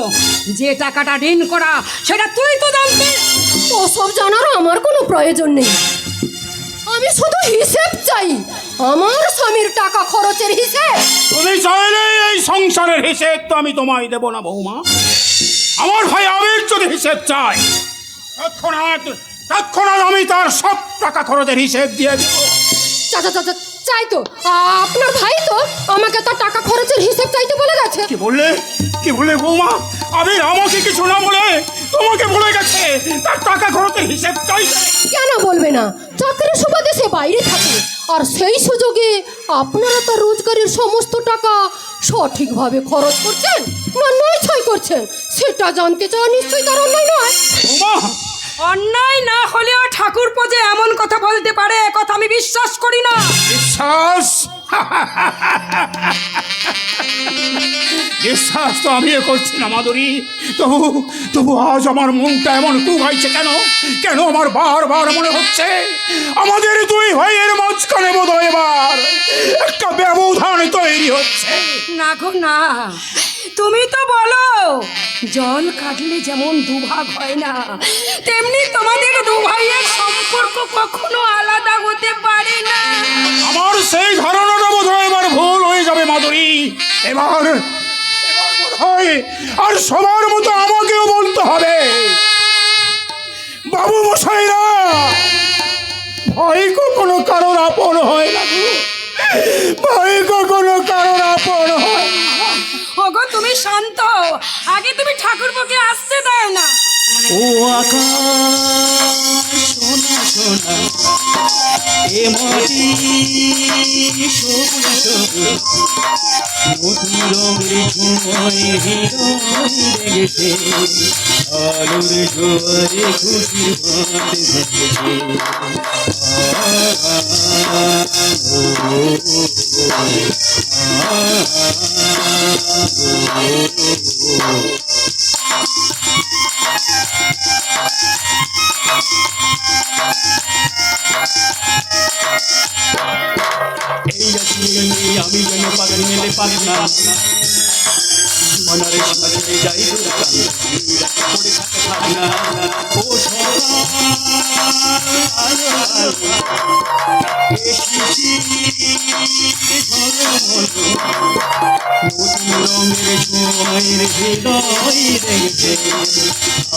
H: যে টাকাটা ঋণ করা সেটা তুই তো জানতিস।
F: ওসব জানার আমার কোনো প্রয়োজন নেই। আমি শুধু হিসেব চাই, আমার স্বামীর টাকা খরচের হিসেব।
A: তুমি চাইলে এই সংসারের হিসেব তো আমি তোমায় দেব না বৌমা। আমার ভাই আবির যদি হিসেব চাই, তৎক্ষণাৎ তৎক্ষণাৎ আমি তার সব টাকা খরচের হিসেব দিয়ে দেব।
F: চাচা চাচা চাই তো, আপনার ভাই তো আমাকে তার টাকা খরচের হিসেব চাইতে বলে গেছে।
A: কি বললে? কি বললে বৌমা? আবির আমাকে কিছু না বলে তোমাকে বলে গেছে তার টাকা খরচের হিসেব চাইছে?
F: কেন বলবে না? চাকরির সুবাদে সে বাইরে থাকে, আর সেই সুযোগে আপনারা তার রোজগারের সমস্ত টাকা সঠিকভাবে খরচ করছেন না নয় ছয় করছেন, সেটা জানতে চাওয়া নিশ্চয়ই তার অন্যায় নয়।
A: বৌমা,
H: অন্যায় না হলেও ঠাকুরপো যে এমন কথা বলতে পারে এ কথা আমি বিশ্বাস করি না।
A: বিশ্বাস? বিশ্বাস তো আমিও করছি না মাধুরী। তবু তবু আজ আমার মনটা এমন কুগাইছে কেন? কেন আমার বারবার মনে হচ্ছে আমাদের দুই ভাইয়ের মাঝখানে বোধহয় এবার একটা ব্যবধান তৈরি হচ্ছে।
H: না গো না, তুমি তো বলো জল কাটলে যেমন দুভাগ হয় না, তেমনি তোমাদের দু ভাইয়ের সম্পর্ক কখনো আলাদা হতে পারে না।
A: আমার সেই ধারণাটা বোধহয় এবার ভুল হয়ে যাবে মাধুরী। এবার এবার বোধহয় আর সবার মতো আমাকেও বলতে হবে, বাবু মশাইরা, ভয় কখনো কারোর আপন হয় না গো। ভয় কখনো কারোর আপন হয় না।
H: ওগো তুমি শান্ত হও, আগে তুমি ঠাকুরপোকে আসতে দাও না।
D: ও আকাশ সোনা সোনা, এ মাটি সবুজ সবুজ, মধুর রঙের ঝুময় হৃদয় লেগেছে, আলোর জোয়ারে খুশির বাঁধ ভেঙেছে। এই যাচ্ছি আমি যেন পাগল মেলে পাগলাম, অনারে সাজে যাই দুর্গান পড়ে থাকে ভাবনা ও এসেছি নতুন রঙের ছোঁয়ের হৃদয় রেখে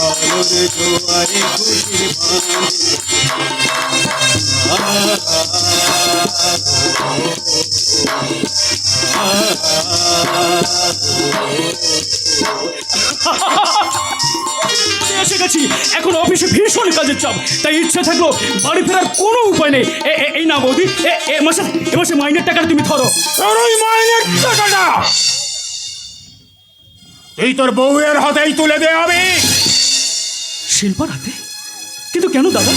D: আলোর জোয়ারে খুশির
G: এসে গেছি। এখন অফিসে ভীষণ কাজের চাপ, তাই ইচ্ছে থাকলো বাড়ি ফেরার কোনো উপায় নেই। এই না বৌদি, এ মাসে মাইনের টাকাটা তুমি ধরো।
A: ওই মাইনের টাকাটা এই তোর বউয়ের হাতেই তুলে দে আমি।
G: শিল্পার হাতে? কিন্তু কেন দাদা?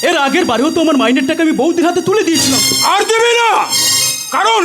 G: এর আগের বারেও তো আমার মাইনের টাকা আমি বৌদির হাতে তুলে দিয়েছিলাম।
A: আর দেবে না, কারণ